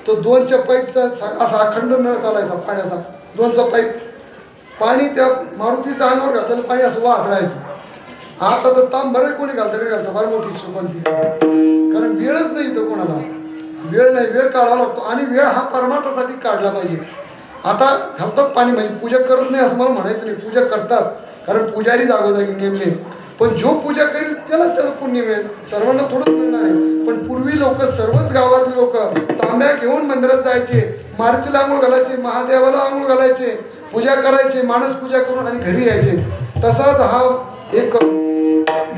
तर 2च्या पाईपचा असा अखंड नळ चालायचा पाण्याचा, 2चा पाईप पाणी त्या मारुतीच्या अंगावर घातलेलं पाणी असं वाहत राहायचं. आता तर तांबरे कोणी घालतं फार मोठी शोभंती, कारण वेळच नाही तो कोणाला, वेळ नाही, वेळ काढावा लागतो आणि वेळ हा परमार्थासाठी काढला पाहिजे. आता घालतात पाणी म्हणजे पूजा करत नाही असं मला म्हणायचं नाही, पूजा करतात कारण पुजारी जागोजागी नेमले, पण जो पूजा करेल त्याला त्याचं पुण्य मिळेल, सर्वांना थोडंच मिळणार आहे. पण पूर्वी लोक, सर्वच गावातले लोक तांब्या घेऊन मंदिरात जायचे, मारुतीला आंघोळ घालायचे, महादेवाला आंघोळ घालायचे, पूजा करायचे, मानस पूजा करून आणि घरी यायचे. तसाच हा एक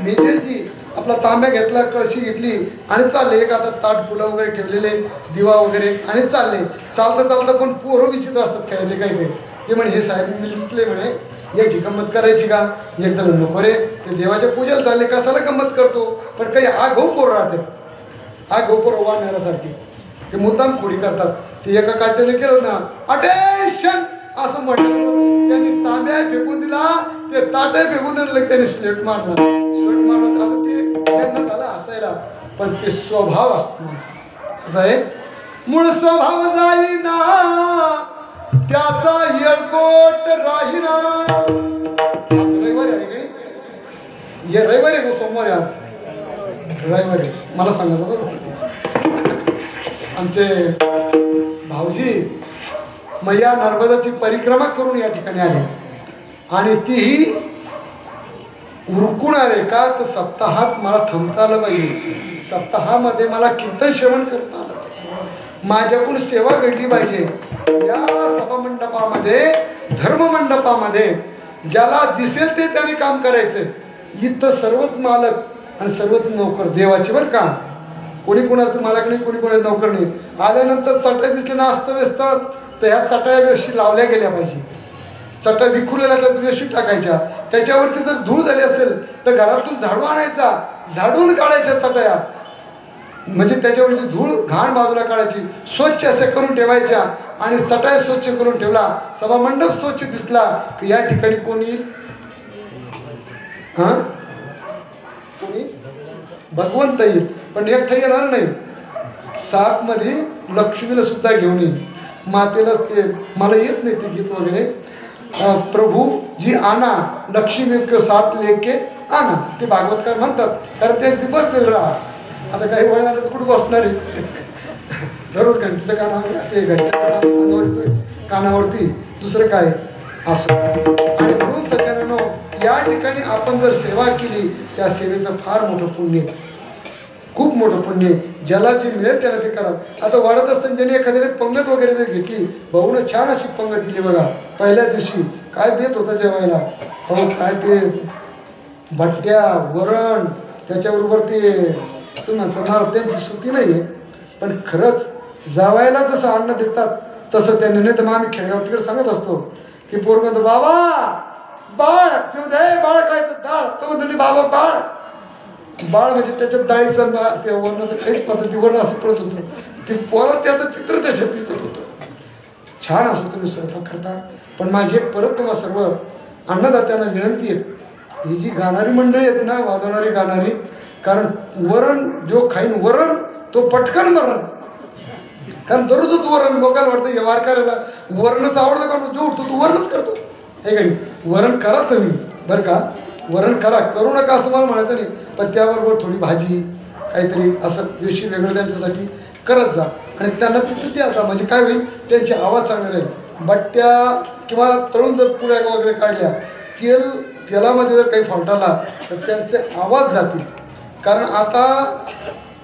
मेजरजी आपला तांब्या घेतला, कळशी घेतली आणि चालले. एक आता ताट फुलं वगैरे ठेवलेले, दिवा वगैरे आणि चालले. चालता चालता पण पोरं विचित्र असतात खेळायले काही काही. ते म्हणे हे साहेब मिळले म्हणे, याची गंमत करायची का. एक जण नको रे, ते देवाच्या पूजेला चालले, कसाला गंमत करतो. पण काही आगाऊ पोरं राहतात, आगाऊ पोरं वाढण्यासारखी, ते मुद्दाम खोडी करतात. ते एका काट्याने केलं ना, अटेन्शन असं म्हटलं, त्यांनी तांब्या फेकून दिला, ते ताटे फेकून दिलं, त्यांनी स्लेट मारला. स्लेट मारला आता ते त्यांना झालं हसायला, पण ते स्वभाव असतो माणसाचा. असं आहे, मूळ स्वभाव जाईना त्याचा येळकोट राहीना. आज रविवारी आहे का, ये रविवारी आहे, सोमवारी, आज रविवारी. मला सांगायचं बरं, आमचे भाऊजी मैया नर्मदाची परिक्रमा करून या ठिकाणी आले आणि तीही उरकून आले का, तर सप्ताहात मला थांबता आलं पाहिजे, सप्ताहामध्ये मला कीर्तन श्रवण करता आलं पाहिजे, माझ्याकडून सेवा घडली पाहिजे. या सभामंडपामध्ये, धर्ममंडपामध्ये ज्याला दिसेल ते त्याने काम करायचं. इथं सर्वच मालक आणि सर्वच नोकर देवाचे बरं का, कोणी कोणाचं मालक नाही, कोणी कोणाचं नोकर नाही. आल्यानंतर चटई दिसले ना अस्तव्यस्त, तर ह्या चटया व्यवस्थित लावल्या गेल्या पाहिजे. चटया विखुरलेल्या व्यवस्थित टाकायच्या, त्याच्यावरती जर धूळ झाली असेल तर घरातून झाडू आणायचा, झाडून काढायच्या चटया, म्हणजे त्याच्यावरची धूळ घाण बाजूला काढायची, स्वच्छ असे करून ठेवायच्या. आणि चटया स्वच्छ करून ठेवला, सभामंडप स्वच्छ दिसला की या ठिकाणी कोणी येईल, हां कोणी भगवंत येईल, पण एकटा येणार नाही. 7 मध्ये लक्ष्मीला सुद्धा घेऊन येईल. मातेला ते मला येत नाही ते गीत वगैरे. प्रभू जी आना लक्ष्मी के साथ लेके आना, ते भागवतकार म्हणतात, कारण ते बसलेलं राहा. आता काही वळणार तर कुठं बसणार आहे. दररोज घंटेचं कानावर ते घंटेच्या कानावरती दुसरं काय असो. आणि म्हणून सज्जनांनो, या ठिकाणी आपण जर सेवा केली, त्या सेवेचं फार मोठं पुण्य, खूप मोठं पुण्य. ज्याला जे मिळेल त्याला ते करा. आता वाढत असताना ज्याने एखाद्याने पंगत वगैरे जर घेतली, भाऊनं छान अशी पंगत दिली बघा. पहिल्या दिवशी काय बेत होता जेवायला, हो काय ते भट्ट्या, वरण, त्याच्याबरोबर ते तुम्हाला त्यांची सुट्टी नाही आहे, पण खरंच जावायला जसं अन्न देतात तसं त्यांनी. नाही तर मग आम्ही खेडेगाव तिकडे सांगत असतो की पोर म्हणतो बाबा बाळ, ते म्हणते बाळ खायचं डाळ, तो म्हणतो बाबा बाळ. बाळ म्हणजे त्याच्यात डाळीचं बाळ, ते वर्णाचं काहीच पद्धती वर्ण असं पडत होतं. ते पोरात त्याचं चित्र त्याच्यात दिसत होतं. छान असं तुम्ही स्वयंपाक करता. पण माझी एक परत तुम्हाला सर्व अन्नदात्यांना विनंती आहे, ही जी गाणारी मंडळी आहेत ना, वाजवणारी गाणारी, कारण वरण जो खाईन वरण तो पटकन मरण. कारण दररोजच वरण, लोकांना वाटतं हे वारकऱ्याला वरणच आवडतं का, जो उठतो तो वरणच करतो. हे गाडी वरण करा तुम्ही बरं का, वरण करा, करू नका असं मला म्हणायचं नाही, पण त्याबरोबर थोडी भाजी काहीतरी असं विषय वेगळं त्यांच्यासाठी करत जा. आणि त्यांना तिथं द्यायचा, म्हणजे काय होईल, त्यांची आवाज चांगला राहील. बट्ट्या किंवा तळून जर पुऱ्या वगैरे काढल्या, तेलामध्ये जर काही फॉल्ट आला तर त्यांचे आवाज जातील. कारण आता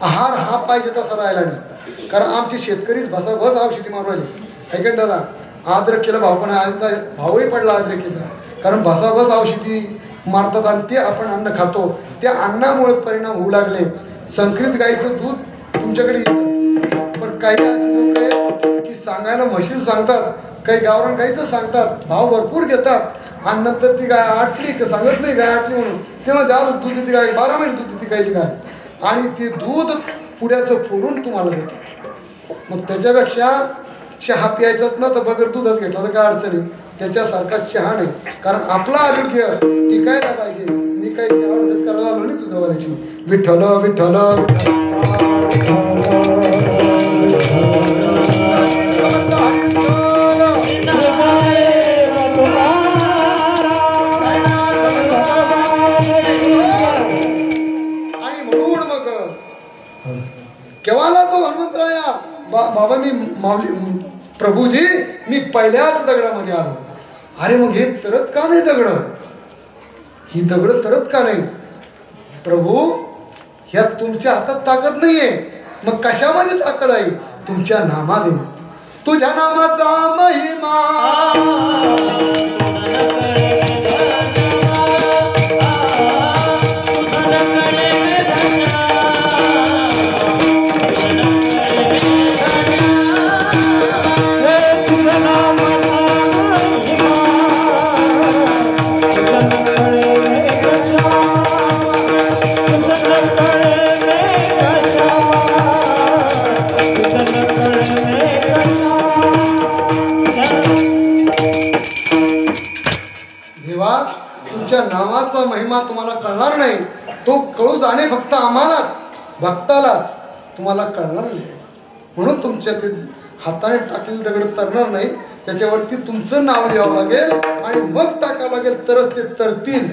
आहार हा पाहिजे तसा राहिला नाही. कारण आमचे शेतकरीच बस औषधी मारू राहिले. ऐकन दादा, अद्रकीला भाव पण आता भावही पडला अद्रकीचा, कारण बस औषधी मारतात आणि ते आपण अन्न खातो. त्या अन्नामुळे परिणाम होऊ लागले. संकरित गाईचं दूध तुमच्याकडे येतं, पण काही असे लोक आहेत की सांगायला म्हशीच सांगतात, काही गावरान गाईचं सांगतात, भाव भरपूर घेतात आणि नंतर ती गाय आटली की सांगत नाही गाय आटली म्हणून, तेव्हा द्या दूध देते गाय, 12 महिने दूध देते गायची गाय, आणि ते दूध पुड्याचं फोडून तुम्हाला देतात. मग त्याच्यापेक्षा चहा प्यायचाच ना, तर बगर दूधच घेतला तर काय अडचणी. त्याच्यासारखा चहा नाही, कारण आपलं आरोग्य टिकायला पाहिजे. मी काही तेवढंच करायला आलो नाही तुझ्यावरची. विठ्ठल विठ्ठल आणि म्हणून मग केव्हाला तो हनुमंतराया बाबा मी माऊली प्रभूजी मी पहिल्याच दगडामध्ये आलो. अरे मग हे तरत का नाही दगड, ही दगड तरत का नाही. प्रभू ह्यात तुमच्या हातात ताकद नाहीये, मग कशामध्ये ताकद आहे, तुमच्या नामामध्ये. तुझ्या नामाचा महिमा नावाचा महिमा तुम्हाला कळणार नाही. तो कळू जाणे फक्त आम्हालाच, भक्तालाच, तुम्हाला कळणार नाही. म्हणून तुमच्या ते हाताने टाकलेले दगड तरणार नाही, त्याच्यावरती तुमचं नाव लिहावं लागेल आणि मग टाकावं लागेल, तरच ते तरतील.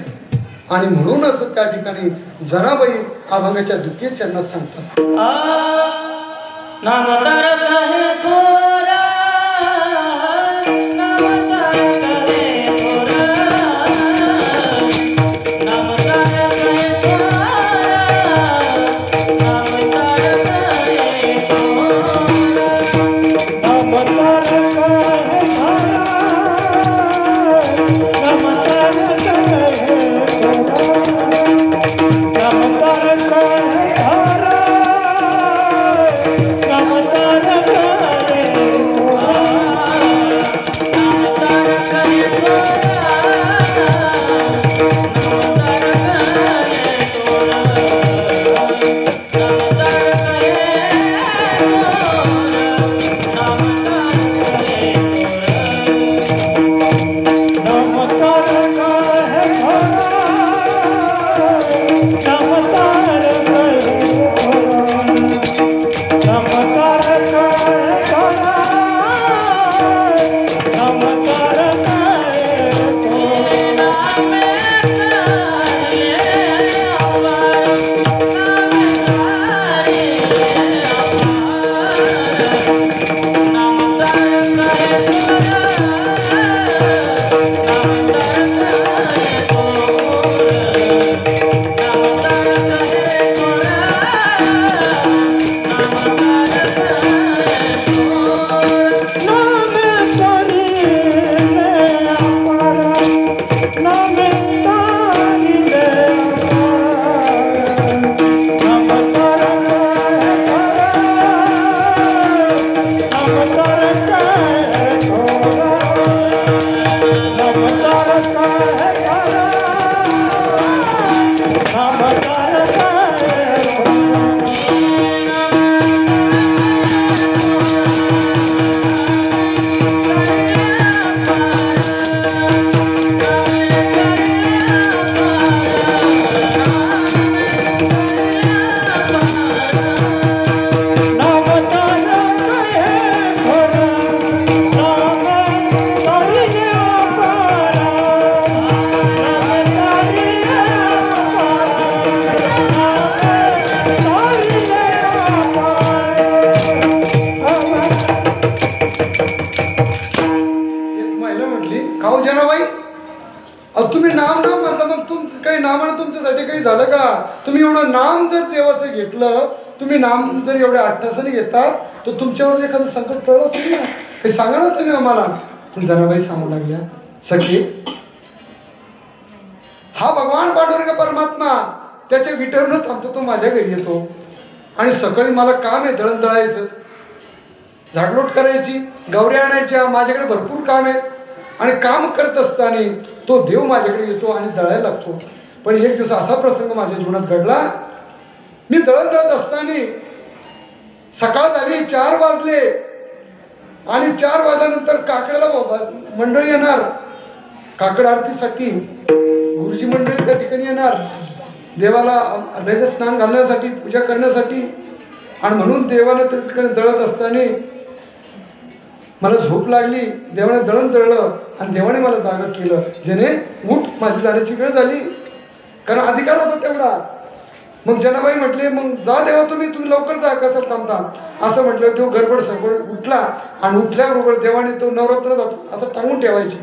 आणि म्हणूनच त्या ठिकाणी जनाबाई अभंगाच्या द्वितीय चरणात सांगतात, का हो जनाबाई? तुम्ही नाम म्हणता, मग तुमचं काही नामानं तुमच्यासाठी काही झालं का? तुम्ही एवढं नाम जर देवाचं घेतलं, तुम्ही नाम जर एवढ्या अट्टासाने घेतात, तर तुमच्यावर एखादं संकट कळलं असेल ना, काही सांगा ना तुम्ही आम्हाला. पण जनाबाई सांगू लागल्या, सखी हा भगवान पांडुरंग परमात्मा त्याच्या विटरनं थांबतो, तो माझ्या घरी येतो आणि सकाळी मला काम आहे दळण दळायचं, झाडलोट करायची, गवऱ्या आणायच्या, माझ्याकडे भरपूर काम आहे. आणि काम करत असताना तो देव माझ्याकडे येतो आणि दळायला लागतो. पण एक दिवस असा प्रसंग माझ्या जीवनात घडला. मी दळण दळत असताना सकाळ झाली, 4 वाजले आणि 4 वाजल्यानंतर काकड्याला मंडळी येणार, काकड आरतीसाठी गुरुजी मंडळी त्या ठिकाणी येणार, देवाला अभ्यंग स्नान घालण्यासाठी, पूजा करण्यासाठी. आणि म्हणून देवानं त्या ठिकाणी दळत असताना मला झोप लागली. देवाने दळण दळलं आणि देवाने मला जागा केलं, जेणे उठ माझी जाण्याची वेळ झाली, कारण अधिकार होता तेवढा. मग जनाबाई म्हटले, मग जा देवा तुम्ही लवकर जा, कसं थांबता असं म्हटलं. तो गडबड सगबड उठला आणि उठल्याबरोबर देवाने तो नवरात्र आता टांगून ठेवायची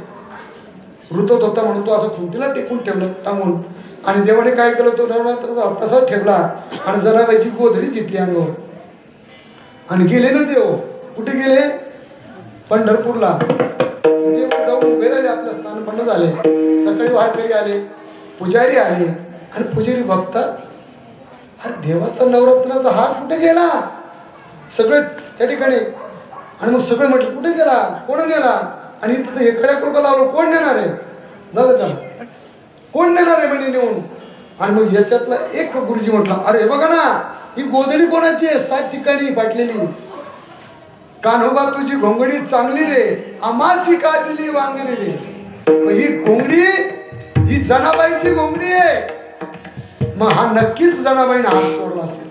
ऋतत होता म्हणून तो असं खुंटीला टेकून ठेवलं टांगून. आणि देवाने काय केलं, तो नवरात्र तसाच ठेवला आणि जनाबाईची गोधडी घेतली अंगावर आणि गेले ना देव. कुठे गेले? पंढरपूरला. देव जाऊन उभे राहिले, आपलं स्थान बंद झाले. सकाळी वारकरी आले, पुजारी आले आणि पुजारी बघतात, अरे देवाचा नवरात्राचा हार कुठे गेला? सगळे त्या ठिकाणी. आणि मग सगळे म्हटलं कुठे गेला, कोण नेला? आणि तिथं एखाद्या कृपा लावलं, कोण नेणार आहे? झालं का, कोण नेणार आहे म्हणजे नेऊन. आणि मग याच्यातला एक गुरुजी म्हटला, अरे बघा ना, ही गोधडी कोणाची आहे? 7 ठिकाणी फाटलेली. कान्होबा तुझी घोंगडी चांगली रे, आमासी का दिली वांगरी रे. ही घोंगडी ही जनाबाईची घोंगडी आहे. मग हा नक्कीच जनाबाईने हात सोडला असेल,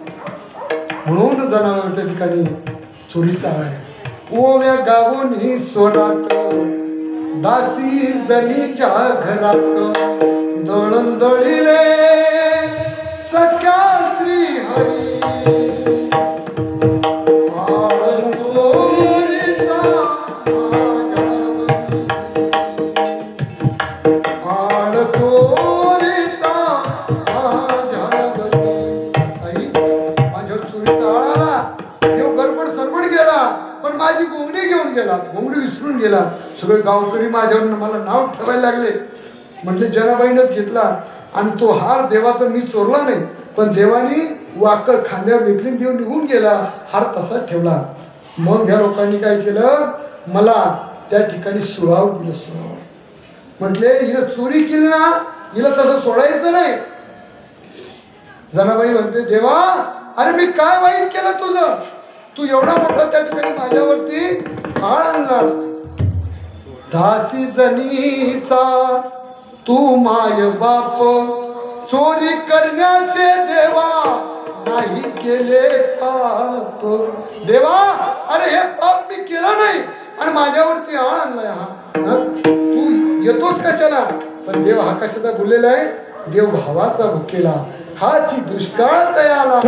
म्हणून जनाबाई त्या ठिकाणी चोरीचा आहे. ओव्या गावून ही सोरात दासी जनीच्या घरात, दळण दळिले सख्या श्री हरी. माझी घोंगडी घेऊन गेला, घोंगडी विसरून गेला. सगळे गावकरी माझ्यावर मला नाव ठेवायला लागले. म्हटले जनाबाईनंच घेतला आणि तो हार देवाचा मी चोरला नाही, पण देवानी वाकळ खांद्यावर वेचली, देव निघून गेला, हार तसाच ठेवला. मग ह्या लोकांनी काय केलं, मला त्या ठिकाणी सुराव दिलं. सुराव म्हटले, हिला चोरी केली ना, हिला तसं सोडायचं नाही. जनाबाई म्हणते, देवा अरे मी काय वाईट केलं तुझं? तू एवढा मोठा त्या ठिकाणी माझ्यावरती हाळ आणलास. दासी जनीचा तू माय बाप, चोरी करण्याचे देवा नाही केले पाप. देवा अरे हे पाप मी केलं नाही आणि माझ्यावरती हाळ आणलाय. हा तू येतोच कशाला? पण देव हा कशाचा बोललेला आहे? देव भावाचा भुकेला, हाची दुष्काळ तयाला.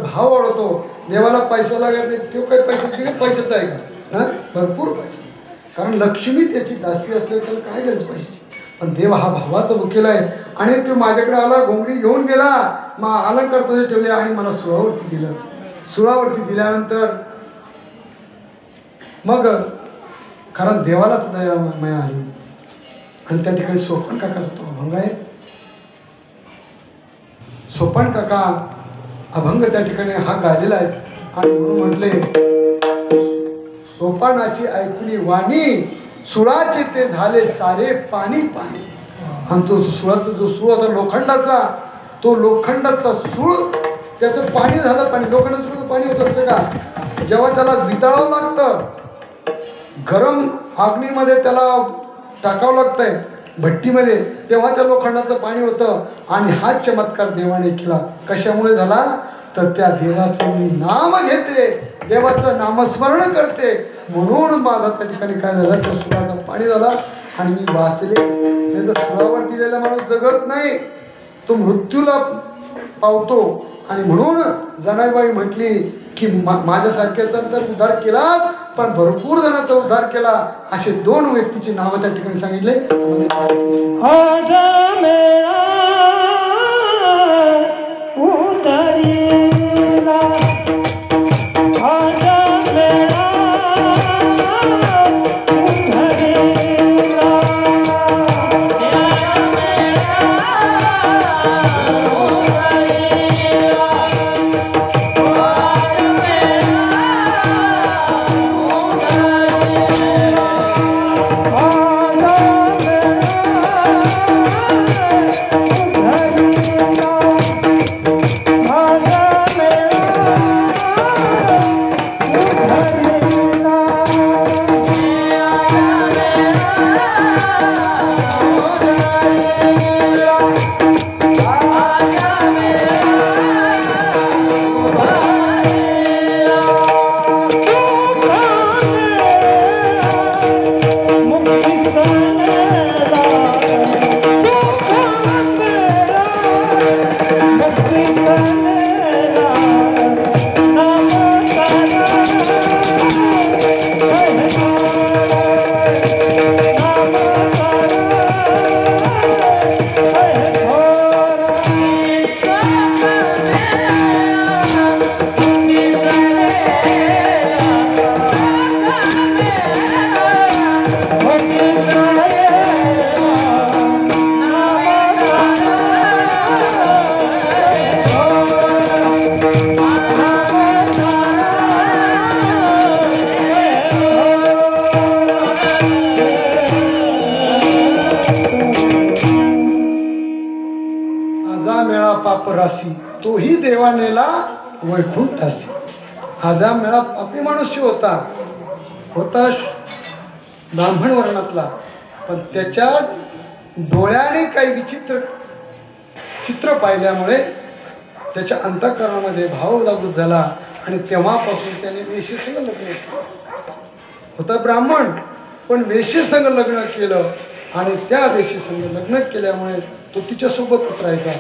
भाव वाढवतो. देवाला पैसा लागत नाही, तो काही पैशाचा आहे का? हां, भरपूर पैसा. कारण लक्ष्मी त्याची दासी असल्यावर त्याला काय गरज पैशाची. पण देव हा भावाचा मुख्यला आहे. आणि तो माझ्याकडे आला, घोंगडी घेऊन गेला, मग अलंकार तसे ठेवले आणि मला सुळावरती दिलं. सुळावरती दिल्यानंतर मग कारण देवालाच दया माया आली. आणि त्या ठिकाणी सोपन काकाचा तो अभंग आहे. सोपन काका अभंग त्या ठिकाणी हा गायलेला आहे. आणि म्हणून म्हटले, सोपानाची ऐकली वाणी, सुळाचे ते झाले सारे पाणी पाणी. आणि तो सुळाचा जो सूळ होता लोखंडाचा, तो लोखंडाचा सूळ त्याचं पाणी झालं पाणी. लोखंडाचं पाणी होत असतं का? जेव्हा त्याला वितळावं लागतं, गरम अग्नीमध्ये त्याला टाकावं लागतंय भट्टीमध्ये, तेव्हा त्या लोखंडाचं पाणी होतं. आणि हा चमत्कार देवाने केला. कशामुळे झाला? तर त्या देवाचं मी नाम घेते, देवाचं नामस्मरण करते, म्हणून माझा त्या ठिकाणी काय झालं, त्या सुळाचं पाणी झाला आणि मी वाचले. नाही तर सुळावर दिलेला माणूस जगत नाही, तो मृत्यूला पावतो. आणि म्हणून जनाबाई म्हटली की माझ्यासारख्याचा तर उद्धार केलाच, पण भरपूर जणांचा उद्धार केला. असे 2 व्यक्तीची नावं त्या ठिकाणी सांगितले. पापराशी तोही देवा नेला वैकुंठासी. आजा मेळा पापी मनुष्य होता ब्राह्मण वर्णातला, पण त्याच्या डोळ्याने काही विचित्र चित्र पाहिल्यामुळे त्याच्या अंतःकरणामध्ये भाव जागृत झाला. आणि तेव्हापासून त्याने वेश्येसंग लग्न केलं. होता ब्राह्मण, पण वेश्येसंग लग्न केलं. आणि त्या वेश्येसंग लग्न केल्यामुळे तो तिच्यासोबतच राहायचा.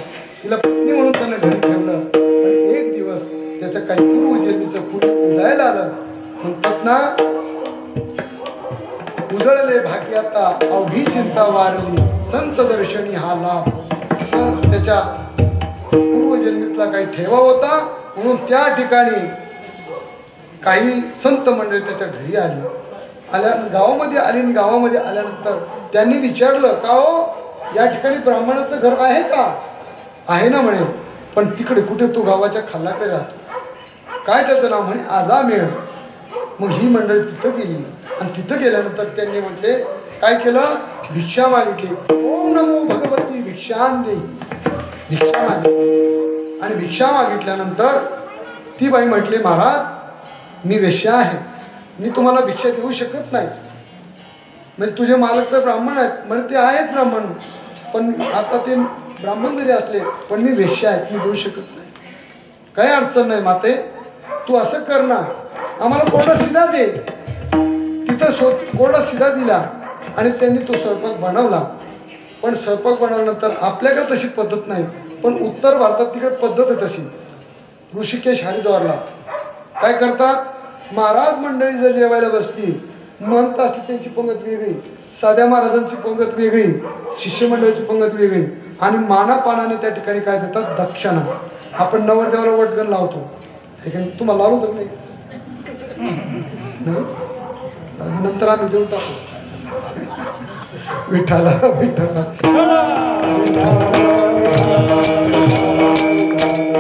तिला पत्नी म्हणून त्यानं घरी ठेवलं. पण एक दिवस त्याचं काही पूर्वजन्मीचं पुण्य उजायला आलं. म्हणतात ना, उजळले भाग्याता अवघी चिंता वारली, संत दर्शनी हा लाभ. त्याच्या पूर्वजन्मीतला काही ठेवा होता, म्हणून त्या ठिकाणी काही संत मंडळी त्याच्या घरी गावामध्ये आली. आणि गावामध्ये आल्यानंतर त्यांनी विचारलं, का हो या ठिकाणी ब्राह्मणाचं घर आहे का? आहे ना म्हणे, पण तिकडे कुठे तो गावाच्या खाल्लाकडे राहतो. काय त्याचं नाव? म्हणे आजामेळ. मग ही मंडळी तिथं गेली. आणि तिथं गेल्यानंतर त्यांनी म्हटले, काय केलं? भिक्षा मागितली. ओम नमो भगवती भिक्षां देही. भिक्षा मागितली. आणि भिक्षा मागितल्यानंतर ती बाई म्हटली, महाराज मी वेश्या आहे, मी तुम्हाला भिक्षा देऊ शकत नाही. म्हणजे तुझे मालक तर ब्राह्मण आहेत. म्हणजे ते आहेत ब्राह्मण, पण आता ते ब्राह्मण जरी असले पण मी वेश्या आहेत, मी देऊ शकत नाही. काही अडचण नाही माते, तू असं कर ना, आम्हाला कोरडा शिदा दे. तिथं कोरडा शिदा दिला आणि त्यांनी तो स्वयंपाक बनवला. पण स्वयंपाक बनवल्यानंतर आपल्याकडे तशी पद्धत नाही, पण उत्तर भारतात तिकडे पद्धत आहे तशी. ऋषिकेश हरिद्वारला काय करतात, महाराज मंडळी जर जेवायला बसली, म्हणत असते त्यांची पंगत वेगळी, साध्या महाराजांची पंगत वेगळी, शिष्यमंडळाची पंगत वेगळी, आणि मानापानाने त्या ठिकाणी काय देतात, दक्षिणा. आपण नवरदेवाला वटगण लावतो, तुम्हाला लावलो तर नाही, नंतर आम्ही देऊन टाकू. विठ्ठला विठ्ठला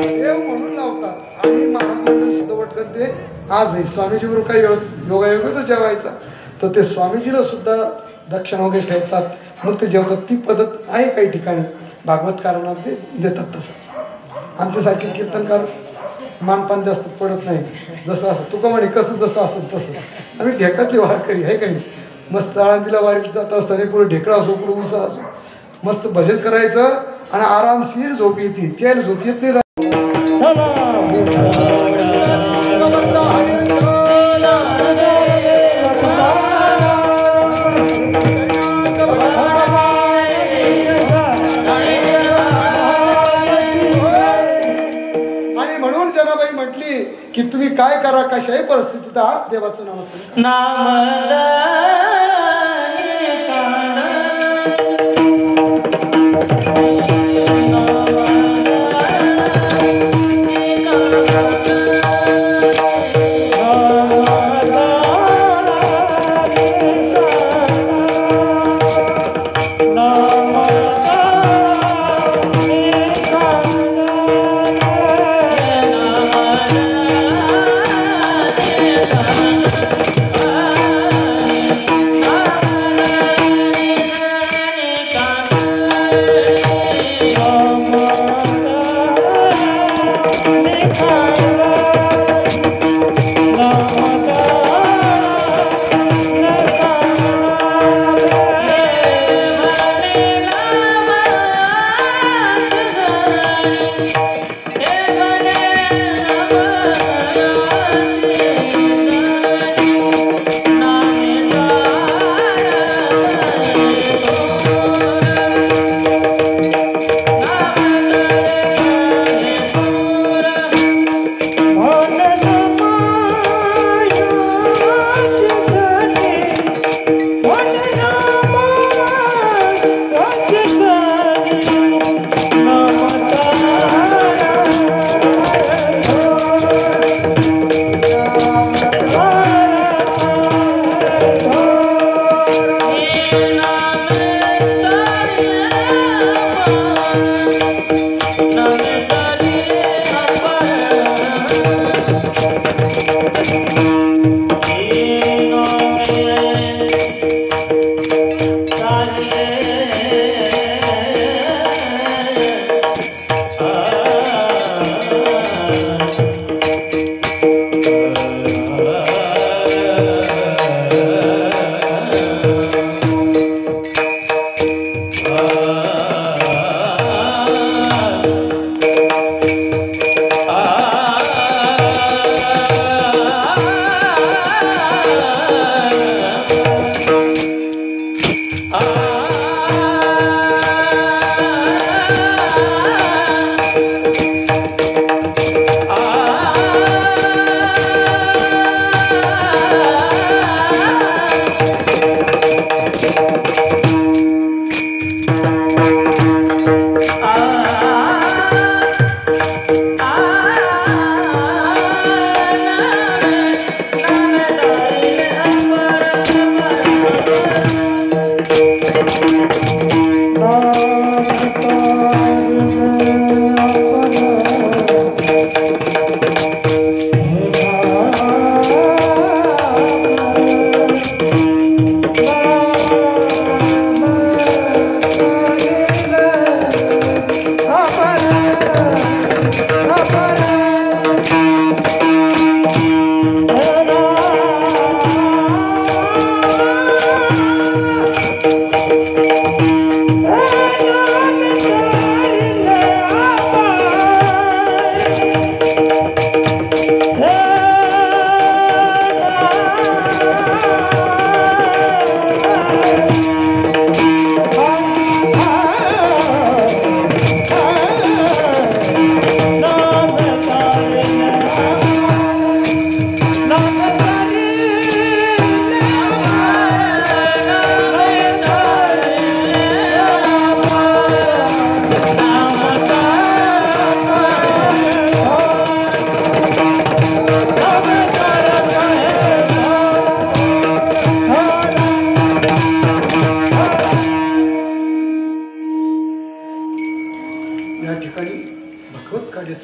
देव म्हणून लावतात. आणि महाराज सुद्धा वटगण ते आजही स्वामीजी बरोबर काही योगायोग होतो जेवायचा, तर ते स्वामीजीला सुद्धा दक्षिणा वगैरे ठेवतात, मग ते जेवतात. ती पद्धत आहे काही ठिकाणी, भागवतकारांना ते देतात. तसं आमच्यासारखे कीर्तनकार मानपान जास्त पडत नाही, जसं असं तुका म्हणे कसं जसं असेल तसं. आम्ही ढेकळातली वारकरी आहे काही, मस्त आळंदीला वारीला जात असताना पुढे ढेकळा असो पुढे उसा असो, मस्त भजन करायचं आणि आरामशीर झोप येते. त्याला झोप येत नाही. आणि म्हणून जनाबाई म्हटली की तुम्ही काय करा, कशाही परिस्थितीत आहात, देवाचं नाम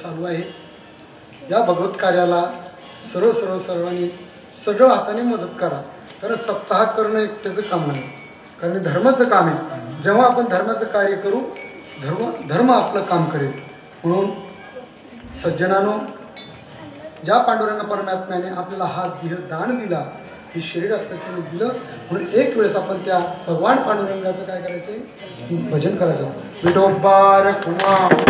चालू आहे. या भगवत कार्याला सर्वांनी सगळं हाताने मदत करा. कारण सप्ताह करणं एकट्याचं काम नाही, कारण हे धर्माचं काम आहे. जेव्हा आपण धर्माचं कार्य करू धर्म आपलं काम करेल. म्हणून सज्जनानो, ज्या पांडुरंग परमात्म्याने आपल्याला हा देह दान दिला, हे शरीर आपल्याला त्याने दिलं, म्हणून एक वेळेस आपण त्या भगवान पांडुरंगाचं काय करायचं, भजन करायचं. विठोबार कुमार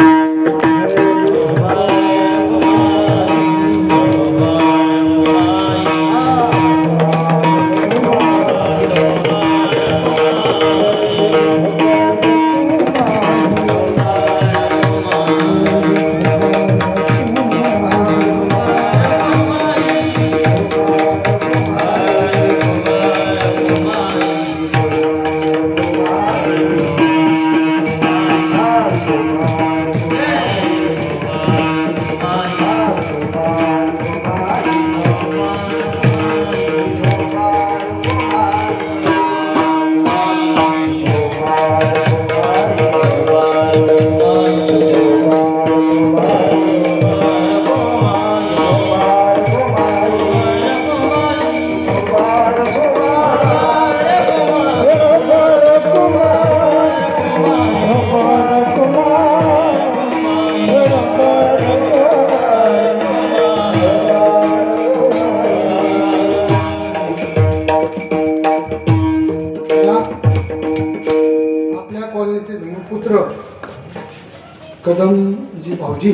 कदमजी भाऊजी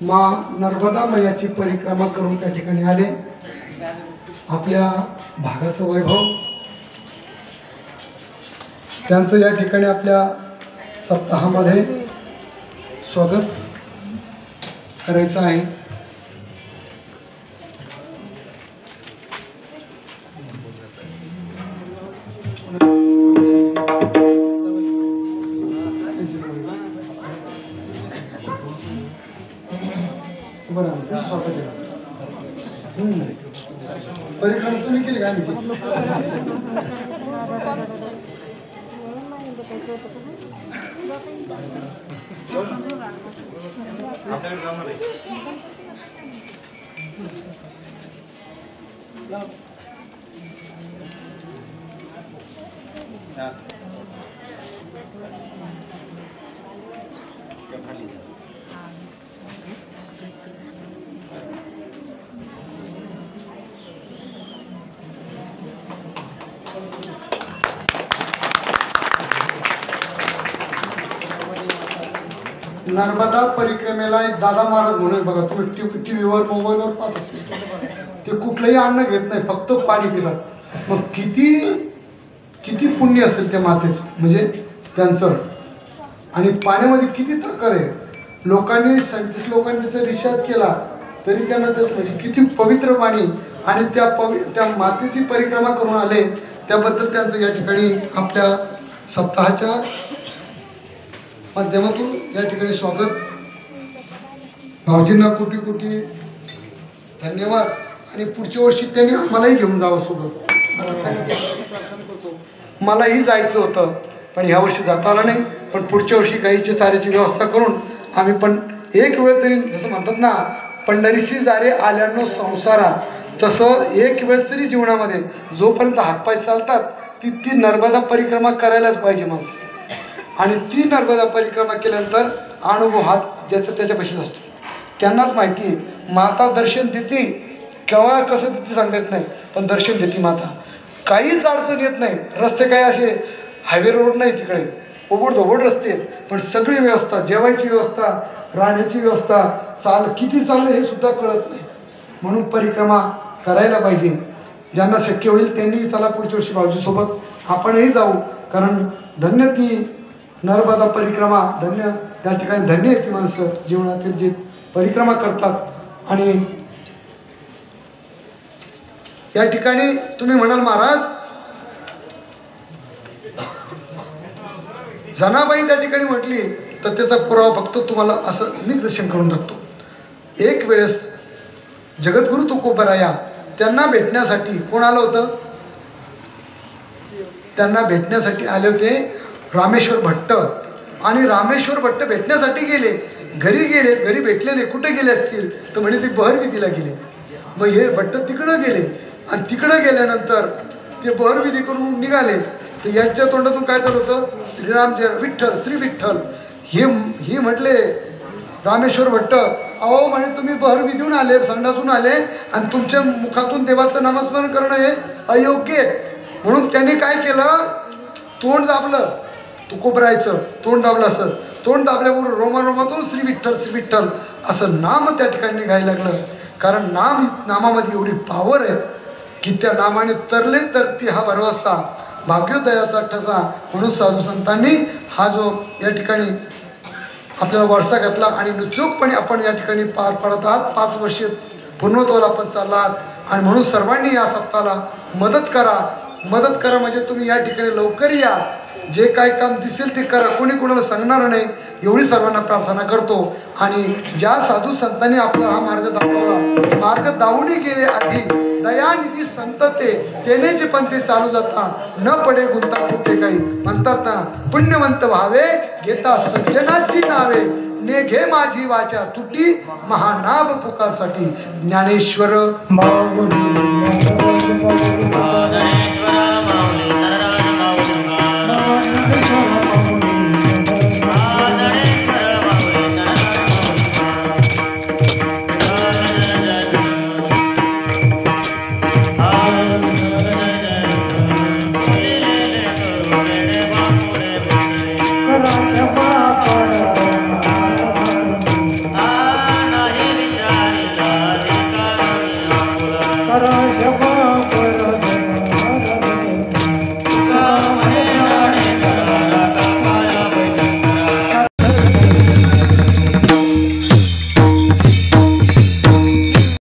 माँ नर्मदा मैयाची परिक्रमा करून त्या ठिकाणी आले. आपल्या भागाचं वैभव त्यांचं या ठिकाणी आपल्या सप्ताहामध्ये स्वागत करायचं आहे. परिक्रमा तुम्ही केली का? नर्मदा परिक्रमेला एक दादा महाराज म्हणून बघा, तुम्ही टीव्हीवर मोबाईलवर पाहत असेल, ते कुठलंही अन्न घेत नाही, फक्त पाणी पितात. मग किती पुण्य असेल त्या मातेचं, म्हणजे त्यांचं. आणि पाण्यामध्ये किती ताकद आहे. लोकांनी 37 लोकांनी त्याचा रिसर्च केला तरी त्यांना त्याच म्हणजे किती पवित्र पाणी. आणि त्या मातेची परिक्रमा करून आले, त्याबद्दल त्यांचं या ठिकाणी आपल्या सप्ताहाच्या माध्यमातून या ठिकाणी स्वागत. भाऊजींना कोटी कोटी धन्यवाद. आणि पुढच्या वर्षी त्यांनी आम्हालाही घेऊन जावं सोबत. मलाही जायचं होतं पण ह्या वर्षी जाता आलं नाही. पण पुढच्या वर्षी गाईच्या चाऱ्याची व्यवस्था करून आम्ही पण एक वेळ तरी, जसं म्हणतात ना, पंढरीशी जारे आल्यानो संसारा, तसं एक वेळेस तरी जीवनामध्ये जोपर्यंत हातपाय चालतात ती नर्मदा परिक्रमा करायलाच पाहिजे माणसं. आणि ती नर्मदा परिक्रमा केल्यानंतर अनुभव हात ज्याचा त्याच्यापाशीच असतो, त्यांनाच माहिती आहे. माता दर्शन देते, केव्हा कसं देते सांगता येत नाही, पण दर्शन देते माता. काहीच अडचण येत नाही. रस्ते काही असे हायवे रोड नाही, तिकडे ओबडधोबड रस्ते आहेत, पण सगळी व्यवस्था, जेवायची व्यवस्था, राहण्याची व्यवस्था, किती चाललं हे सुद्धा कळत नाही. म्हणून परिक्रमा करायला पाहिजे. ज्यांना शक्य होईल त्यांनी चला पुढच्या वर्षी भाऊजीसोबत आपणही जाऊ. कारण धन्य ती नर्मदा परिक्रमा, धन्य त्या ठिकाणी धन्य आहे ती माणसं जीवनातील जे परिक्रमा करतात. आणि या ठिकाणी तुम्ही म्हणाल महाराज जनाबाई त्या ठिकाणी म्हटली, तर त्याचा पुरावा फक्त तुम्हाला असं निदर्शन करून टाकतो. एक वेळेस जगद्गुरु तुकोबराया त्यांना भेटण्यासाठी कोण आलं होतं? त्यांना भेटण्यासाठी आले होते रामेश्वर भट्ट. आणि रामेश्वर भट्ट भेटण्यासाठी गेले. घरी गेले, घरी भेटले नाही. कुठे गेले असतील तर म्हणे ते बहरविधीला गेले. मग हे भट्ट तिकडं गेले आणि तिकडं गेल्यानंतर ते बहरविधी करून निघाले. तर यांच्या तोंडातून काय चालू होतं? श्रीराम जय विठ्ठल, श्री विठ्ठल. हे म्हटले रामेश्वर भट्ट, अहो म्हणे तुम्ही बहरविधीहून आले, संडासून आले आणि तुमच्या मुखातून देवाचं नामस्मरण करणं हे अयोग्य आहे. म्हणून त्यांनी काय केलं? तोंड दाबलं. तुकोबरायचं तोंड दाबलं. असं तोंड दाबल्याबरोबर रोमारोमातून श्री विठ्ठल, श्री विठ्ठल असं नाम त्या ठिकाणी गायला लागलं. कारण नामामध्ये एवढी पावर आहे की त्या नामाने तरले तरती हा भरवसा, भाग्योदयाचा ठसा. म्हणून साधू संतांनी हा जो या ठिकाणी आपल्याला वारसा घातला आणि निचूकपणे आपण या ठिकाणी पार पडत आहात. 5 वर्षे पूर्णत्वाला आपण चालला आहात. आणि म्हणून सर्वांनी या सप्ताहाला मदत करा. मदत करा म्हणजे तुम्ही या ठिकाणी लवकर या. जे काय काम दिसेल ते करा. कोणी कोणाला सांगणार नाही एवढी सर्वांना प्रार्थना करतो. आणि ज्या साधू संतांनी आपला हा मार्ग दाखवला, मार्ग दावणी गेले आधी दयानिधी संत तेने जे पण ते चालू जाता न पडे गुंता कुठे काही. म्हणतात ना, पुण्यवंत व्हावे घेता सज्जनाची नावे, ने घे माझी वाचा तुटी महानाभ पुकासाठी. ज्ञानेश्वर Shama